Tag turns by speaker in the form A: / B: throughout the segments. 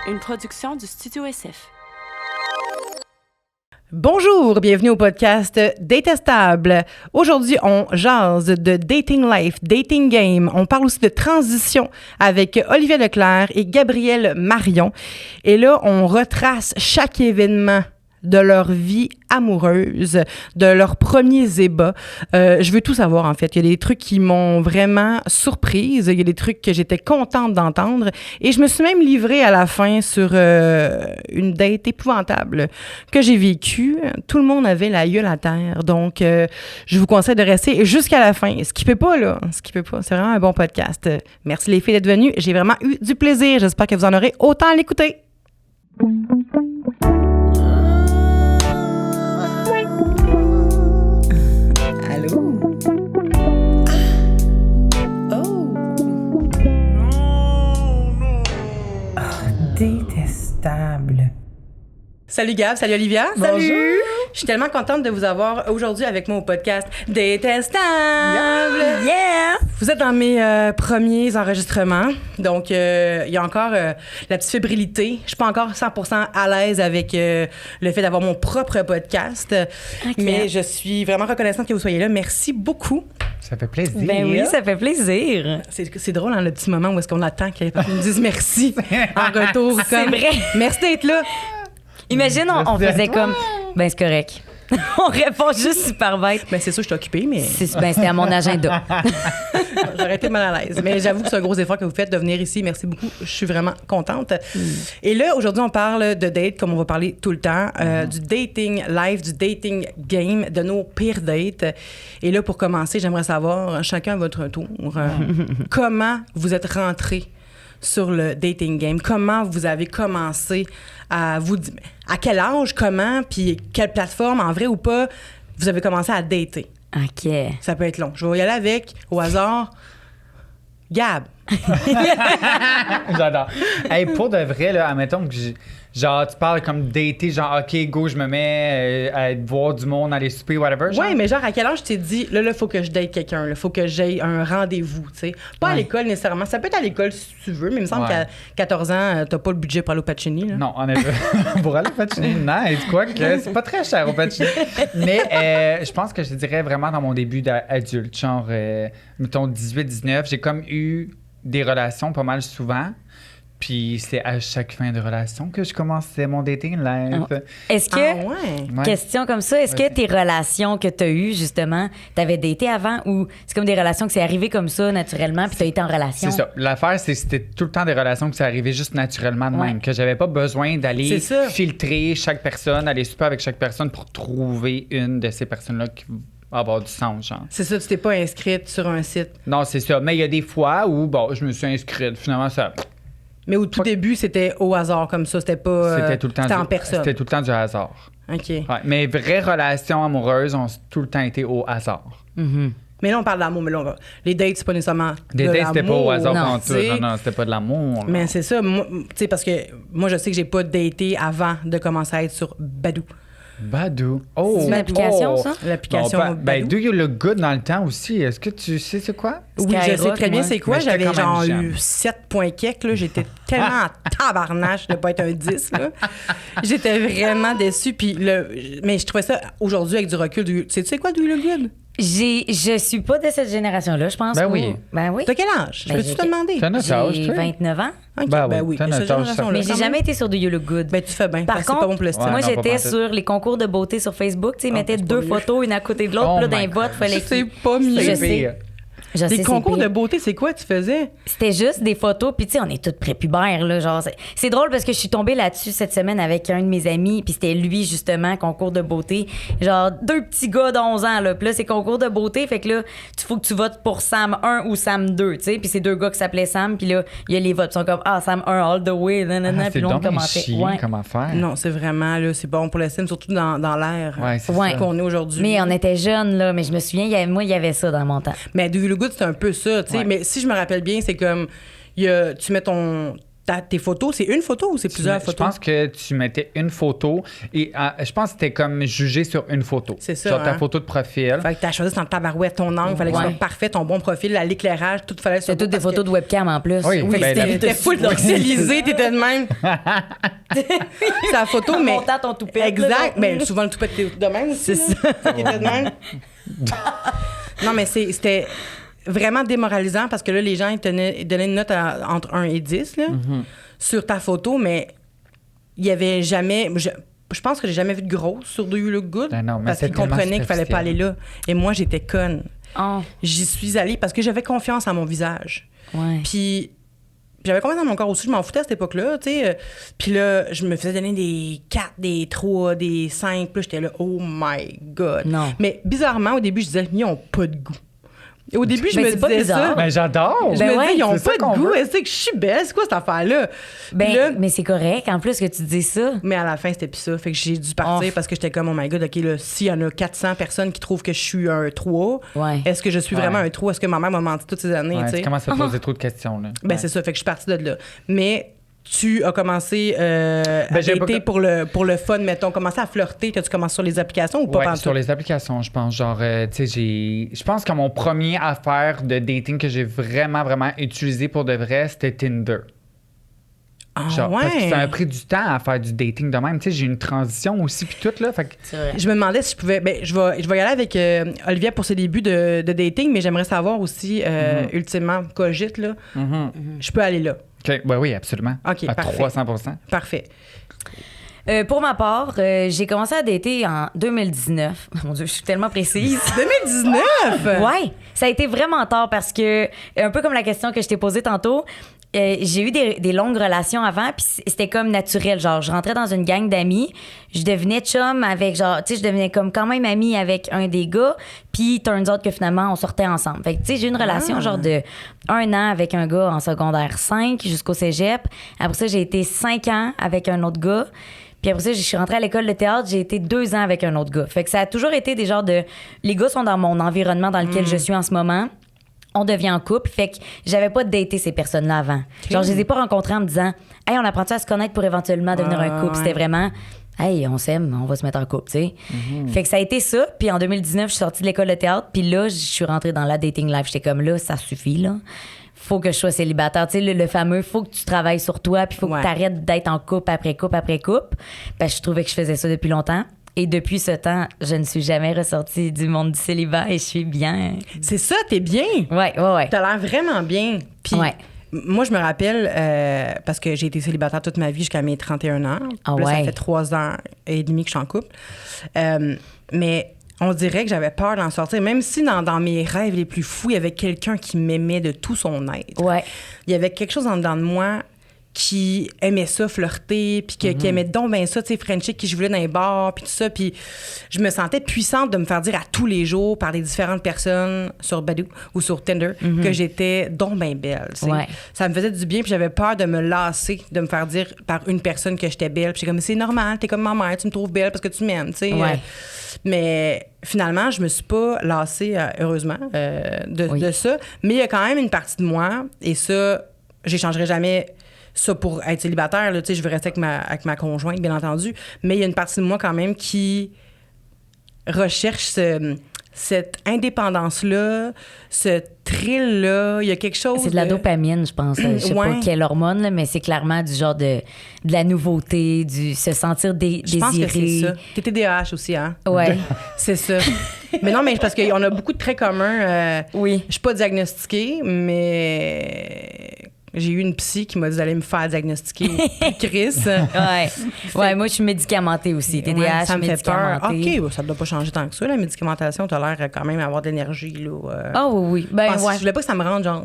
A: Une production du Studio SF.
B: Bonjour, bienvenue au podcast Détestable. Aujourd'hui, on jase de dating life, dating game. On parle aussi de transition avec Olivia Leclerc et Gabrielle Marion. Et là, on retrace chaque événement de leur vie amoureuse, de leurs premiers ébats. Je veux tout savoir, en fait. Il y a des trucs qui m'ont vraiment surprise. Il y a des trucs que j'étais contente d'entendre. Et je me suis même livrée à la fin sur une date épouvantable que j'ai vécue. Tout le monde avait la gueule à terre. Donc, je vous conseille de rester jusqu'à la fin. Skippez pas, là. Skippez pas. C'est vraiment un bon podcast. Merci les filles d'être venues. J'ai vraiment eu du plaisir. J'espère que vous en aurez autant à l'écouter.
C: Détestable.
B: Salut Gab, salut Olivia.
C: Bonjour.
B: Salut. Je suis tellement contente de vous avoir aujourd'hui avec moi au podcast Détestable.
C: Yeah!
B: Vous êtes dans mes premiers enregistrements, donc il y a encore la petite fébrilité. Je suis pas encore 100% à l'aise avec le fait d'avoir mon propre podcast, mais je suis vraiment reconnaissante que vous soyez là. Merci beaucoup.
C: Ça fait plaisir.
D: Ben oui, ça fait plaisir.
B: C'est drôle, hein, le petit moment où est-ce qu'on attend qu'ils nous disent merci en retour.
D: C'est vrai.
B: Merci d'être là.
D: Imagine, on faisait comme, ben c'est correct. On répond juste super bête.
B: Ben c'est sûr, je suis occupée, mais
D: C'était à mon agenda.
B: j'aurais été mal à l'aise. Mais j'avoue que c'est un gros effort que vous faites de venir ici. Merci beaucoup. Je suis vraiment contente. Et là, aujourd'hui, on parle de date, comme on va parler tout le temps, du dating life, du dating game, de nos pires dates. Et là, pour commencer, j'aimerais savoir, chacun à votre tour, comment vous êtes rentrés sur le dating game? Comment vous avez commencé à quel âge, comment, puis quelle plateforme, en vrai ou pas, vous avez commencé à dater?
D: OK.
B: Ça peut être long. Je vais y aller avec, au hasard, Gab.
C: J'adore. Hey, pour de vrai, là, admettons que genre, tu parles comme dater, genre, OK, go, je me mets à voir du monde, aller souper, whatever. Genre.
B: Oui, mais genre, à quel âge tu t'es dit, là, il faut que je date quelqu'un, il faut que j'aie un rendez-vous, tu sais. Pas à l'école nécessairement. Ça peut être à l'école si tu veux, mais il me semble qu'à 14 ans, t'as pas le budget pour aller au Pacini, là.
C: Non, en effet. Pour aller au Pacini, nice. Quoique, c'est pas très cher au Pacini. Mais je pense que je te dirais vraiment dans mon début d'adulte, genre, mettons 18-19, j'ai comme eu des relations pas mal souvent. Puis c'est à chaque fin de relation que je commençais mon dating life.
D: Est-ce que,
B: ouais.
D: question comme ça, est-ce que tes relations que tu as eues, justement, t'avais daté avant ou c'est comme des relations que c'est arrivé comme ça, naturellement, puis t'as été en relation?
C: C'est ça. L'affaire, c'est que c'était tout le temps des relations que ça arrivait juste naturellement de même. Que j'avais pas besoin d'aller filtrer chaque personne, aller super avec chaque personne pour trouver une de ces personnes-là qui va avoir du sens, genre.
B: C'est ça, tu t'es pas inscrite sur un site.
C: Non, c'est ça. Mais il y a des fois où, bon, je me suis inscrite. Finalement, ça...
B: Mais au tout début, c'était au hasard comme ça. C'était pas.
C: C'était tout le temps
B: c'était en personne.
C: C'était tout le temps du hasard.
B: OK.
C: Ouais, mes vraies relations amoureuses ont tout le temps été au hasard.
D: Mm-hmm.
B: Mais là, on parle d'amour. Mais là, les dates, c'est pas nécessairement.
C: Des dates, c'était pas au hasard
D: Non,
C: quand tout. Non, c'était pas de l'amour. Là.
B: Mais c'est ça. Tu sais, parce que moi, je sais que j'ai pas daté avant de commencer à être sur Badoo.
C: Badoo. Oh!
D: C'est une application, ça?
B: L'application
C: Non,
B: Badoo.
C: Do You Look Good dans le temps aussi. Est-ce que tu sais c'est quoi?
B: Oui, je sais très bien c'est quoi.
C: Mais j'étais
B: J'avais
C: quand même
B: genre
C: jeune.
B: eu 7 points quelques, là. J'étais tellement en tabarnache de pas être un 10, là. J'étais vraiment déçue. Puis mais je trouvais ça, aujourd'hui, avec du recul, tu sais quoi, Do You Look Good?
D: Je suis pas de cette génération-là, je pense.
C: Ben oui.
D: Ben oui.
B: T'as quel âge?
D: Ben,
B: Peux-tu te demander?
C: T'as notre âge,
D: J'ai
C: toi?
D: 29 ans.
B: OK,
C: Ben oui, t'as
B: mais
C: notre
B: cette
C: âge,
B: génération-là,
D: Mais j'ai
B: quand
D: jamais
B: même.
D: été sur Do You Look Good.
B: Ben, tu fais bien.
D: Par
B: parce que c'est
D: contre,
B: pas bon pour le style.
C: Ouais,
D: moi,
C: non, pas
D: j'étais
C: pantoute.
D: sur les concours de beauté sur Facebook. Tu sais, ils mettaient
B: c'est
D: deux
B: pas mieux.
D: photos, une à côté de l'autre.
C: Oh
D: Puis là, dans
C: my
D: les bottes,
C: God.
D: fallait
B: C'est pas mieux.
D: Je
C: C'est
D: sais.
C: pire.
D: Je sais,
B: Des
D: c'est
B: concours
D: pire.
B: de beauté, c'est quoi tu faisais?
D: C'était juste des photos, puis tu sais, on est toutes prépubères, là, genre. C'est drôle parce que je suis tombée là-dessus cette semaine avec un de mes amis, puis c'était lui, justement, concours de beauté. Genre, deux petits gars d'11 ans, là. Puis là, c'est concours de beauté, fait que là, il faut que tu votes pour Sam 1 ou Sam 2, tu sais. Puis c'est deux gars qui s'appelaient Sam, puis là, il y a les votes. Ils sont comme, Sam 1 all the way, nanana,
C: Ah,
D: puis
C: c'est
D: l'autre
C: donc
D: commençait.
C: chiant comme affaire.
B: Non, c'est vraiment, là, c'est bon pour l'estime, surtout dans l'air
C: Ouais, c'est
D: Ouais.
C: ça.
B: qu'on est aujourd'hui.
D: Mais on était jeunes, là, mais je me souviens, il y avait ça dans mon temps.
B: Mais Do You Look Good, c'est un peu ça, tu sais.
C: Ouais.
B: Mais si je me rappelle bien, c'est comme, tu mets tes photos, c'est une photo ou c'est plusieurs
C: Je
B: photos?
C: pense que tu mettais une photo et je pense que c'était comme jugé sur une photo.
B: C'est ça,
C: Genre ta
B: hein?
C: photo de profil.
B: Fait que t'as choisi dans le tabarouette ton angle, fallait que ce
D: Ouais.
B: soit parfait, ton bon profil, l'éclairage, tout fallait que ce soit
D: C'est toutes
B: beau
D: des
B: parce
D: photos de webcam en plus.
C: Oui,
B: Oui,
C: ben,
B: t'étais full pixelisé, t'étais de même. C'est la photo,
D: En
B: mais...
D: montant ton toupette. là,
B: Exact,
D: genre.
B: mais souvent le toupette était de même aussi. C'est ça. T'étais de même. Non, mais c'était vraiment démoralisant parce que là, les gens, ils donnaient une note entre 1 et 10 là, sur ta photo, mais il y avait jamais... Je pense que j'ai jamais vu de grosse sur Do You Look Good
C: Ben non, mais
B: parce
C: c'est
B: qu'ils
C: tellement
B: comprenaient qu'il fallait pas aller là. Et moi, j'étais conne.
D: Oh,
B: J'y suis allée parce que j'avais confiance en mon visage.
D: ouais.
B: Puis j'avais confiance dans mon corps aussi, je m'en foutais à cette époque-là, tu sais. Puis là, je me faisais donner des 4, des 3, des 5, puis là, j'étais là, oh my God.
D: Non.
B: Mais bizarrement, au début, je disais, ils ont pas de goût. Et au début, je
D: Ben,
B: me
D: c'est pas
B: disais
D: bizarre.
B: ça.
C: Ben, j'adore!
B: Je
D: Ben
B: me
D: ouais,
B: disais, ils ont
C: c'est ça
B: pas
C: qu'on
B: de goût.
C: veut.
B: Est-ce que je suis belle? C'est quoi cette affaire-là?
D: Ben,
B: Puis là,
D: mais c'est correct, en plus, que tu dis ça.
B: mais à la fin, c'était plus ça. Fait que j'ai dû partir
D: Oh.
B: parce que j'étais comme, oh my God, OK, là, s'il y en a 400 personnes qui trouvent que je suis un 3,
D: Ouais.
B: est-ce que je suis vraiment
C: Ouais.
B: un 3? Est-ce que ma mère m'a menti toutes ces années?
C: Ouais,
B: tu sais?
C: tu commences à te poser trop de questions, là.
B: Ben,
C: Ouais.
B: c'est ça. Fait que je suis partie de là. Mais tu as commencé à
C: j'ai
B: dater
C: pas-
B: pour le fun, mettons. Commencé à flirter. T'as-tu commencé sur les applications ou pas
C: Ouais,
B: pantoute?
C: sur les applications, je pense. Genre, tu sais, je pense que mon premier affaire de dating que j'ai vraiment utilisé pour de vrai, c'était Tinder.
B: Ah,
C: Genre,
B: ouais.
C: parce que ça m'a pris du temps à faire du dating de même. Tu sais, j'ai eu une transition aussi, puis tout, là. Fait que,
D: C'est vrai.
B: Je me demandais si je pouvais... Ben, je vais y aller avec Olivia pour ses débuts de dating, mais j'aimerais savoir aussi, ultimement, cogite, là, je peux aller là.
C: OK, ouais, oui, absolument.
B: OK,
C: à
B: parfait.
C: 300%.
B: Parfait.
D: Pour ma part, j'ai commencé à dater en 2019. Mon Dieu, je suis tellement précise.
B: 2019?
D: Ouais, ça a été vraiment tard parce que, un peu comme la question que je t'ai posée tantôt, j'ai eu des longues relations avant, puis c'était comme naturel. Genre, je rentrais dans une gang d'amis, je devenais chum avec, genre, tu sais, je devenais comme quand même amie avec un des gars, puis turns out que finalement, on sortait ensemble. Fait que, tu sais, j'ai eu une relation genre de 1 an avec un gars en secondaire 5 jusqu'au cégep. Après ça, j'ai été 5 ans avec un autre gars. Puis après ça, je suis rentrée à l'école de théâtre, j'ai été 2 ans avec un autre gars. Fait que ça a toujours été des genres de... Les gars sont dans mon environnement dans lequel je suis en ce moment. On devient en couple. Fait que j'avais pas daté ces personnes-là avant. Genre, je les ai pas rencontrées en me disant « Hey, on apprend-tu à se connaître pour éventuellement devenir un couple? » C'était vraiment « Hey, on s'aime, on va se mettre en couple, tu sais. Fait que ça a été ça. Puis en 2019, je suis sortie de l'école de théâtre. Puis là, je suis rentrée dans la dating life. J'étais comme là, ça suffit, là. Faut que je sois célibataire. Tu sais, le fameux, faut que tu travailles sur toi, puis faut
B: Ouais.
D: que tu arrêtes d'être en couple après couple après couple. Parce que je trouvais que je faisais ça depuis longtemps. Et depuis ce temps, je ne suis jamais ressortie du monde du célibat et je suis bien.
B: C'est ça, t'es bien.
D: Ouais.
B: T'as l'air vraiment bien. Puis
D: Ouais.
B: moi, je me rappelle, parce que j'ai été célibataire toute ma vie jusqu'à mes 31 ans.
D: Ah
B: Puis là,
D: ouais.
B: ça fait 3 ans et demi que je suis en couple. Mais on dirait que j'avais peur d'en sortir. Même si dans mes rêves les plus fous, il y avait quelqu'un qui m'aimait de tout son être.
D: Ouais.
B: Il y avait quelque chose en dedans de moi qui aimait ça, flirter, puis qui aimait donc bien ça, tu sais, Frenchie, qui je voulais dans les bars, puis tout ça. Puis je me sentais puissante de me faire dire à tous les jours par les différentes personnes sur Badoo ou sur Tinder que j'étais donc bien belle, tu sais.
D: Ouais.
B: Ça me faisait du bien, puis j'avais peur de me lasser, de me faire dire par une personne que j'étais belle. Puis j'étais comme, c'est normal, t'es comme ma mère, tu me trouves belle parce que tu m'aimes, tu sais.
D: Ouais.
B: Mais finalement, je me suis pas lassée, heureusement,
D: Oui.
B: de ça. Mais il y a quand même une partie de moi, et ça, j'échangerai jamais ça pour être célibataire. Là, tu sais, je veux rester avec ma conjointe, bien entendu. Mais il y a une partie de moi quand même qui recherche cette indépendance-là, ce thrill-là. Il y a quelque chose...
D: C'est de la dopamine, je pense. Je sais
B: Ouais.
D: pas quelle hormone, là, mais c'est clairement du genre de la nouveauté, du se sentir
B: Je pense que c'est
D: désiré.
B: ça. T'es TDAH aussi, hein?
D: Ouais.
B: C'est ça. Mais non, mais parce qu'on a beaucoup de traits communs.
D: Oui.
B: Je suis pas diagnostiquée, mais j'ai eu une psy qui m'a dit d'aller me faire diagnostiquer au Chris.
D: Ouais, moi, je suis médicamentée aussi. TDAH,
B: Ouais, ça me fait peur.
D: médicamentée.
B: OK, ça ne doit pas changer tant que ça. La médicamentation, tu as l'air quand même d'avoir de l'énergie. Là.
D: Ah oui. Ben, ouais.
B: Je voulais pas que ça me rende genre...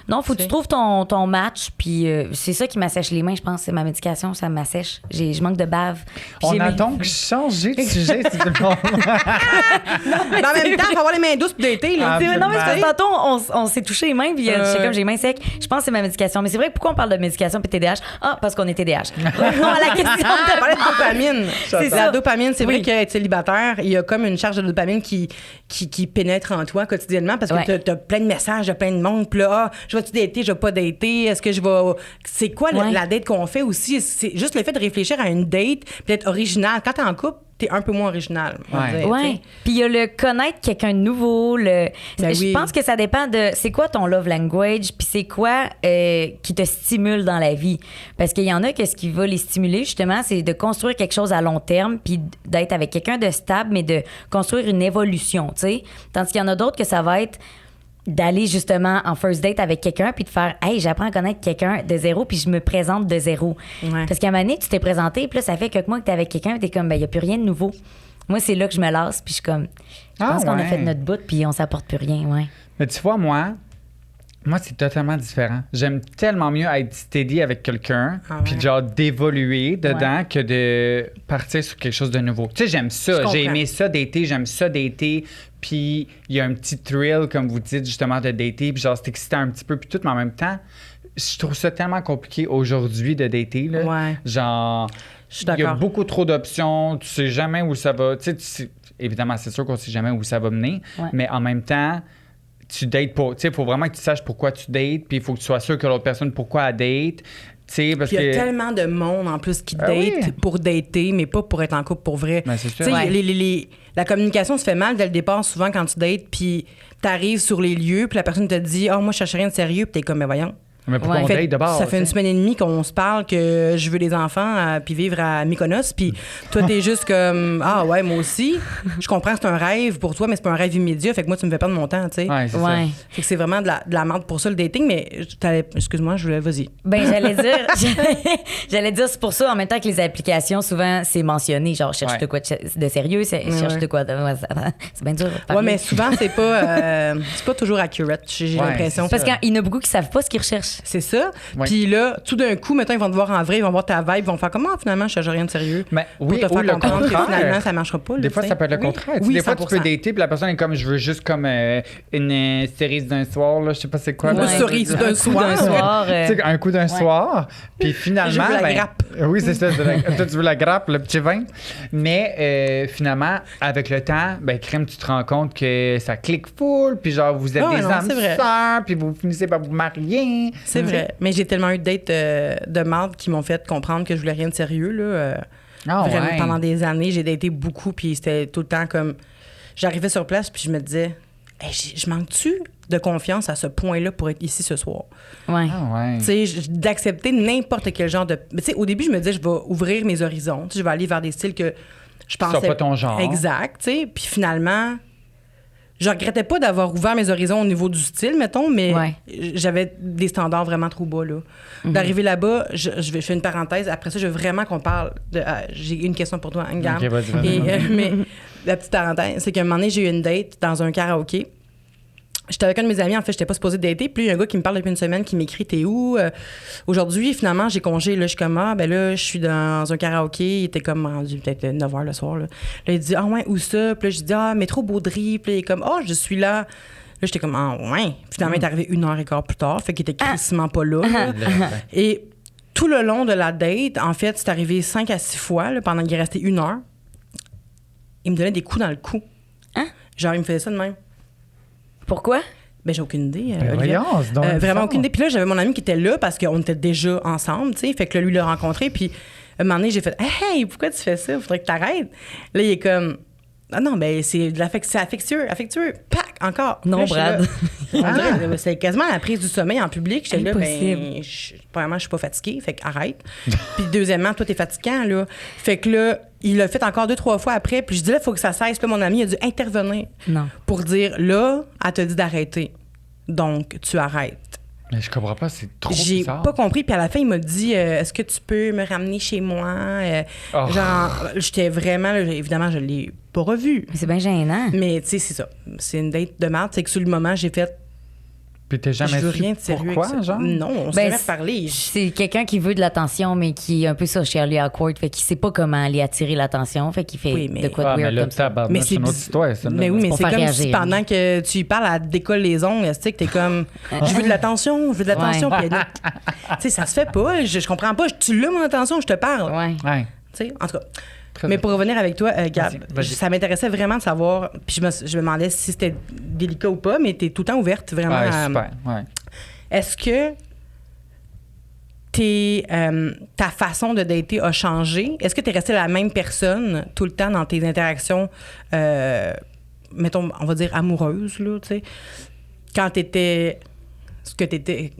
D: Non, faut que tu trouves ton match, puis c'est ça qui m'assèche les mains, je pense. C'est ma médication, ça m'assèche. Je manque de bave. Puis
C: On
D: j'ai
C: a
D: mes-
C: donc changé de sujet, c'est tout le monde.
B: Mais en même temps, il faut avoir les mains douces pour dater. Là.
C: Ah,
D: C'est vrai, non, mais c'est parce que
C: absolument.
D: tantôt, on s'est touché les mains, puis j'étais comme j'ai les mains secs. Je pense que c'est ma médication. Mais c'est vrai, pourquoi on parle de médication puis TDAH? Ah, parce qu'on est TDAH. Revenons à la question
B: On parlait
D: de
B: de dopamine.
D: C'est
B: La
D: ça.
B: dopamine, c'est vrai
D: Oui.
B: qu'être célibataire, il y a comme une charge de dopamine qui pénètre en toi quotidiennement parce que
D: Ouais.
B: t'as plein de messages de plein de monde. Puis là, je je vais-tu dater, je vais pas dater, est-ce que je vais... C'est quoi la date qu'on fait aussi? C'est juste le fait de réfléchir à une date, puis d'être original. Quand t'es en couple, t'es un peu moins original.
D: Ouais. Puis il y a le connaître quelqu'un de nouveau. Je pense que ça dépend de c'est quoi ton love language, puis c'est quoi qui te stimule dans la vie. Parce qu'il y en a que ce qui va les stimuler, justement, c'est de construire quelque chose à long terme, puis d'être avec quelqu'un de stable, mais de construire une évolution, tu sais. Tandis qu'il y en a d'autres que ça va être d'aller justement en first date avec quelqu'un puis de faire « Hey, j'apprends à connaître quelqu'un de zéro puis je me présente de zéro.
B: Ouais. »
D: Parce qu'à un moment donné, tu t'es présenté puis là, ça fait quelques mois que t'es avec quelqu'un et t'es comme « Ben, il n'y a plus rien de nouveau. » Moi, c'est là que je me lasse puis je suis comme « Je pense qu'on a fait notre bout puis on s'apporte plus rien. » Ouais.
C: Mais tu vois, moi, c'est totalement différent. J'aime tellement mieux être steady avec quelqu'un, puis genre d'évoluer dedans que de partir sur quelque chose de nouveau. Tu sais, j'aime ça. J'ai aimé ça dater, j'aime ça dater. Puis il y a un petit thrill, comme vous dites, justement, de dater. Puis genre, c'est excitant un petit peu, puis tout, mais en même temps, je trouve ça tellement compliqué aujourd'hui de dater. Là.
B: Ouais.
C: Genre, il y a beaucoup trop d'options. Tu sais jamais où ça va. Tu sais, évidemment, c'est sûr qu'on sait jamais où ça va mener, mais en même temps, tu dates pour. Tu sais, il faut vraiment que tu saches pourquoi tu dates, puis il faut que tu sois sûr que l'autre personne, pourquoi elle date. Parce
B: il y a tellement de monde en plus qui date pour dater, mais pas pour être en couple pour vrai.
C: Ben, c'est sûr.
B: La communication se fait mal dès le départ, souvent quand tu dates, puis t'arrives sur les lieux, puis la personne te dit « Ah, moi, je cherche rien de sérieux », puis t'es comme « Mais voyons. »
C: Mais pourquoi on date de base?
B: Ça fait une semaine et demie qu'on se parle que je veux des enfants puis vivre à Mykonos. Puis toi, t'es juste comme « Ah ouais, moi aussi. Je comprends que c'est un rêve pour toi, mais c'est pas un rêve immédiat. Fait que moi, tu me fais perdre mon temps, tu sais. »
C: Ouais, c'est ça.
B: Fait que c'est vraiment de la merde pour ça, le dating. Mais excuse-moi, je voulais... Vas-y.
D: Ben, j'allais dire, c'est pour ça, en même temps que les applications, souvent, c'est mentionné. Genre, cherche de quoi de sérieux, cherche de quoi de... C'est bien dur.
B: Ouais, mais souvent, c'est pas toujours accurate, j'ai l'impression.
D: Parce qu'il y en a beaucoup qui savent pas ce qu'ils recherchent.
B: C'est ça.
C: Ouais.
B: Puis là, tout d'un coup, maintenant, ils vont te voir en vrai, ils vont voir ta vibe, ils vont faire comment finalement, je cherche rien de sérieux.
C: Mais
B: pour
C: oui,
B: te
C: ou
B: faire
C: le
B: comprendre que
C: contraire.
B: finalement, ça marchera pas.
C: Des fois, ça peut être le contraire. Tu sais, des fois, tu peux
B: 100%.
C: dater, puis la personne est comme, je veux juste comme une cerise d'un soir, là, je sais pas c'est quoi.
B: Une
C: là.
B: cerise d'un soir.
C: Tu sais, un coup d'un soir. Puis finalement.
B: Je veux la grappe.
C: Oui, c'est ça. Toi, tu veux la grappe, le petit vin. Mais finalement, avec le temps, crème, tu te rends compte que ça clique full, puis genre, vous êtes des âmes sœurs, puis vous finissez par vous marier.
B: C'est vrai. Mais j'ai tellement eu de dates de marde qui m'ont fait comprendre que je voulais rien de sérieux, là. Vraiment, pendant des années, j'ai daté beaucoup, puis c'était tout le temps comme... J'arrivais sur place, puis je me disais, hey, je manque-tu de confiance à ce point-là pour être ici ce soir?
D: Ouais.
B: Tu sais, d'accepter n'importe quel genre de... Mais tu sais, au début, je me disais, je vais ouvrir mes horizons. Je vais aller vers des styles que je pensais...
C: C'est pas ton genre.
B: Exact, tu sais. Puis finalement... Je regrettais pas d'avoir ouvert mes horizons au niveau du style, mettons, mais j'avais des standards vraiment trop bas, là. D'arriver là-bas, je fais une parenthèse. Après ça, je veux vraiment qu'on parle de... j'ai une question pour toi, Anne-Garde.
C: OK, vas-y.
B: Mais la petite parenthèse, c'est qu'à un moment donné, j'ai eu une date dans un karaoké. J'étais avec un de mes amis, en fait, j'étais pas supposée dater. Puis il y a un gars qui me parle depuis une semaine, qui m'écrit « T'es où? Aujourd'hui, finalement, j'ai congé. » Là, je suis comme « Ah, ben là, je suis dans un karaoké. » Il était comme rendu peut-être 9 h le soir. Là, il dit « Ah ouais, où ça? » Puis là, je dis « Ah, métro Baudry. » Puis là, il est comme « Ah, je suis là. » Là, j'étais comme « Ah ouais. » Finalement, il est arrivé 1h15 plus tard. Fait qu'il était crissement pas là. Et tout le long de la date, en fait, c'est arrivé 5 à 6 fois, là, pendant qu'il est resté 1 heure. Il me donnait des coups dans le cou.
D: Hein?
B: Genre, il me faisait ça de même.
D: Pourquoi?
B: Ben, j'ai aucune idée.
C: Voyons, c'est donc
B: vraiment
C: bizarre.
B: aucune idée. Puis là, j'avais mon ami qui était là parce qu'on était déjà ensemble, tu sais. Fait que là, lui, il l'a rencontré. Puis, un moment donné, j'ai fait « Hey, pourquoi tu fais ça? Faudrait que t'arrêtes. » Là, il est comme « Ah non, ben, c'est affectueux. Pac, encore. »
D: Non,
B: Là,
D: Brad.
B: c'est quasiment la prise du sommeil en public. J'étais là,
D: Impossible.
B: ben, premièrement, je suis pas fatiguée. Fait qu'arrête. Puis, deuxièmement, toi, t'es fatigant, là. Fait que là, il l'a fait encore 2-3 fois après. Puis, je dis là, il faut que ça cesse. Puis, là, mon ami, il a dû intervenir pour dire là, elle t'a dit d'arrêter. Donc, tu arrêtes.
C: Mais je comprends pas, c'est trop
B: J'ai
C: bizarre.
B: pas compris. Puis à la fin, il m'a dit est-ce que tu peux me ramener chez moi? Genre, j'étais vraiment... là, évidemment, je l'ai pas revu.
D: Mais c'est bien gênant.
B: Mais tu sais, c'est ça. C'est une date de merde. C'est que sur le moment, j'ai fait
C: Puis t'es jamais
B: je veux
C: su
B: rien de sérieux
C: pourquoi,
B: avec ça.
C: genre?
B: Non, on s'est jamais reparlé.
D: C'est quelqu'un qui veut de l'attention, mais qui est un peu socially awkward, fait qu'il sait pas comment aller attirer l'attention, fait qu'il fait de quoi de
C: mais
D: weird
C: là,
D: comme ça.
B: Mais
C: c'est une autre histoire, ça.
B: Mais oui, mais
D: pour
B: c'est
D: faire
B: comme
D: réagir,
B: si pendant que tu y parles, elle te décolle les ongles, tu sais, que t'es comme je veux de l'attention, je veux de l'attention. Puis tu sais, ça se fait pas. Je comprends pas. Tu l'as, mon attention, je te parle.
D: Ouais.
C: Ouais.
B: Tu sais, en tout cas.
C: Très
B: Mais
C: bien.
B: pour revenir avec toi, Gab,
C: Vas-y.
B: ça m'intéressait vraiment de savoir, puis je me demandais si c'était délicat ou pas, mais t'es tout le temps ouverte, vraiment.
C: Ouais, super, ouais.
B: est-ce que ta façon de dater a changé? Est-ce que tu es restée la même personne tout le temps dans tes interactions, mettons, on va dire amoureuses, là, tu sais, quand tu étais... Ce que t'étais,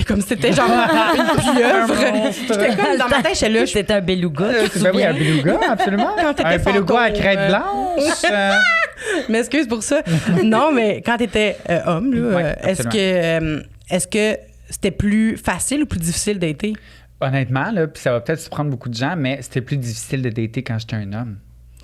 B: comme si c'était genre une pieuvre. J'étais comme dans ma tête, j'étais là.
D: C'était un beluga.
C: Ben oui, un beluga, absolument.
B: Quand t'étais
C: Un beluga à
B: fantôme.
C: crête blanche.
B: M'excuse pour ça. Non, mais quand t'étais homme, là,
C: Ouais,
B: est-ce que c'était plus facile ou plus difficile d'été?
C: Honnêtement, là, puis ça va peut-être surprendre beaucoup de gens, mais c'était plus difficile de dater quand j'étais un homme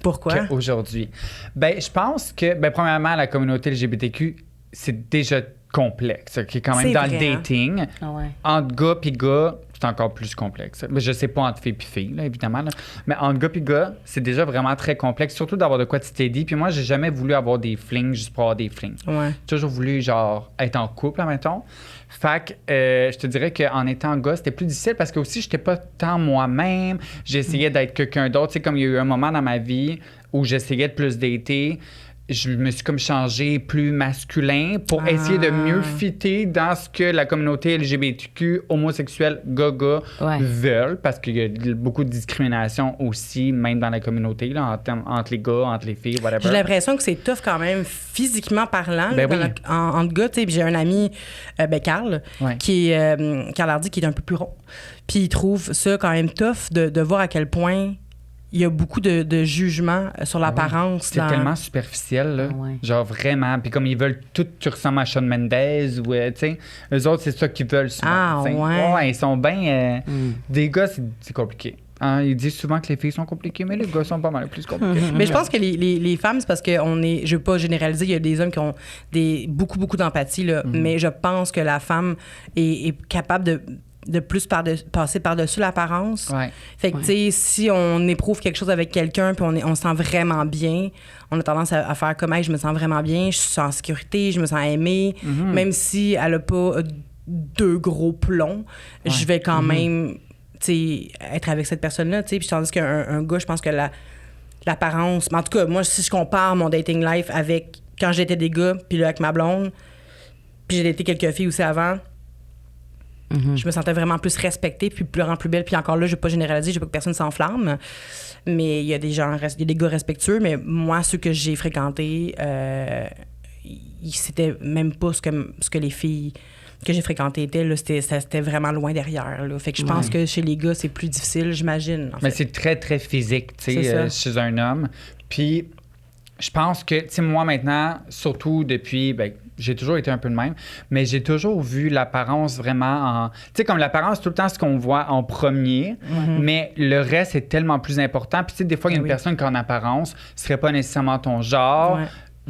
B: Pourquoi?
C: qu'aujourd'hui. Ben, je pense que, premièrement, la communauté LGBTQ, c'est déjà complexe, qui est quand même
B: C'est
C: dans
B: vrai,
C: le
B: hein?
C: dating.
D: Ah ouais.
C: Entre gars puis gars, c'est encore plus complexe. Mais je sais pas entre filles puis filles, là, évidemment. Là. Mais entre gars puis gars, c'est déjà vraiment très complexe, surtout d'avoir de quoi tu t'es dit. Puis moi, j'ai jamais voulu avoir des flings juste pour avoir des flings.
B: Ouais.
C: J'ai toujours voulu, genre, être en couple, mettons. Fait que je te dirais qu'en étant gars, c'était plus difficile parce que aussi, j'étais pas tant moi-même. J'essayais d'être quelqu'un d'autre. Tu sais, comme il y a eu un moment dans ma vie où j'essayais de plus dater, je me suis comme changé plus masculin pour essayer de mieux fitter dans ce que la communauté LGBTQ, homosexuelle, gaga
D: Ouais.
C: veulent, parce qu'il y a beaucoup de discrimination aussi, même dans la communauté, là, entre les gars, entre les filles, whatever.
B: J'ai l'impression que c'est tough quand même, physiquement parlant,
C: Ben
B: là,
C: oui.
B: entre gars. Tu sais, puis j'ai un ami, Carl,
C: Ouais.
B: qui est, Carl Hardy, qui est un peu plus rond. Puis il trouve ça quand même tough de voir à quel point il y a beaucoup de jugements sur l'apparence.
C: C'est
B: dans-
C: tellement superficiel, là.
D: Ah ouais.
C: Genre vraiment. Puis comme ils veulent tout, tu ressembles à Shawn Mendes ou, tu sais, eux autres, c'est ça qu'ils veulent souvent.
B: Ah,
C: tu sais.
B: ouais.
C: Ils sont bien... Des gars, c'est compliqué. Hein, ils disent souvent que les filles sont compliquées, mais les gars sont pas mal plus compliqués.
B: Mais je pense que les femmes, c'est parce qu'on est, je veux pas généraliser, il y a des hommes qui ont beaucoup d'empathie, là, mais je pense que la femme est capable de plus passer par-dessus l'apparence.
C: Ouais.
B: Fait que, tu sais, si on éprouve quelque chose avec quelqu'un puis on se sent vraiment bien, on a tendance à faire comme, hey, je me sens vraiment bien, je suis en sécurité, je me sens aimée, même si elle a pas deux gros plombs, je vais quand même, tu sais, être avec cette personne-là, tu sais. Puis tandis qu'un gars, je pense que l'apparence... Mais en tout cas, moi, si je compare mon dating life avec quand j'étais des gars, puis là, avec ma blonde, puis j'ai daté quelques filles aussi avant, je me sentais vraiment plus respectée, puis plus belle. Puis encore là, je ne vais pas généraliser, je veux pas que personne s'enflamme. Mais il y a des gens, il y a des gars respectueux, mais moi, ceux que j'ai fréquentés, c'était même pas ce que les filles que j'ai fréquentées étaient. Là, c'était vraiment loin derrière. Là. Fait que je pense que chez les gars, c'est plus difficile, j'imagine.
C: Mais c'est très, très physique, tu
B: C'est
C: sais,
B: ça.
C: chez un homme. Puis, je pense que, tu sais, moi, maintenant, surtout depuis, j'ai toujours été un peu de même, mais j'ai toujours vu l'apparence vraiment en... Tu sais, comme l'apparence, tout le temps, ce qu'on voit en premier, mais le reste est tellement plus important. Puis, tu sais, des fois, il y a une personne qui, en apparence, serait pas nécessairement ton genre.
B: Ouais.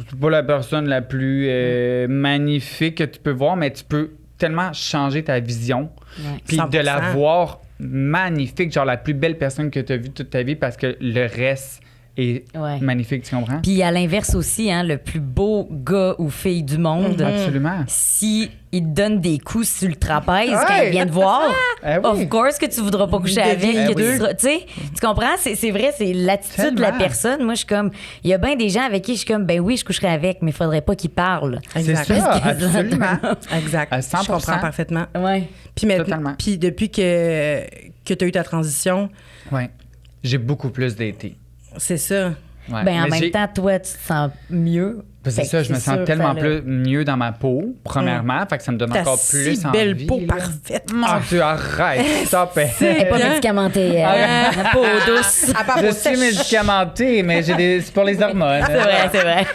C: C'est pas la personne la plus magnifique que tu peux voir, mais tu peux tellement changer ta vision.
D: Ouais.
C: Puis de
B: 100%.
C: la voir magnifique, genre la plus belle personne que tu as vue toute ta vie parce que le reste est
D: Ouais.
C: magnifique, tu comprends?
D: Puis à l'inverse aussi, hein, le plus beau gars ou fille du monde,
C: Absolument.
D: si il te donne des coups sur le trapèze quand
C: Ouais.
D: il vient te voir,
C: Eh oui.
D: of course que tu voudras pas coucher avec.
B: devient
D: que tu
B: deux.
D: seras- tu sais, tu comprends? C'est vrai, c'est l'attitude de la
C: Tellement.
D: personne. Moi, je suis comme, il y a bien des gens avec qui je suis comme, ben oui, je coucherai avec, mais il faudrait pas qu'ils parlent.
C: C'est
B: Exact.
C: ça,
D: Parce que-
C: absolument.
B: Exact.
C: À 100%.
B: Je comprends parfaitement.
D: Ouais.
B: Puis maintenant,
C: Totalement.
B: puis depuis que tu as eu ta transition,
C: Ouais. J'ai beaucoup plus d'été.
B: c'est ça.
C: Ouais.
D: Ben en
C: Mais
D: même
C: j'ai-
D: temps, toi, tu te sens mieux.
C: C'est
D: Fait
C: ça,
D: que
C: je me
D: c'est
C: sens
D: sûr,
C: tellement
D: fallait-
C: plus mieux dans ma peau, premièrement. Fait que ça me donne
B: Ta
C: encore
B: si
C: plus
B: belle
C: envie.
B: peau
C: là.
B: parfaite.
C: Ah, tu arrêtes. Stop.
D: Elle est pas médicamentée.
B: Ah.
D: La peau douce.
B: À part
C: Je
B: pour
C: suis médicamentée, mais c'est pour les hormones.
D: C'est vrai, c'est vrai.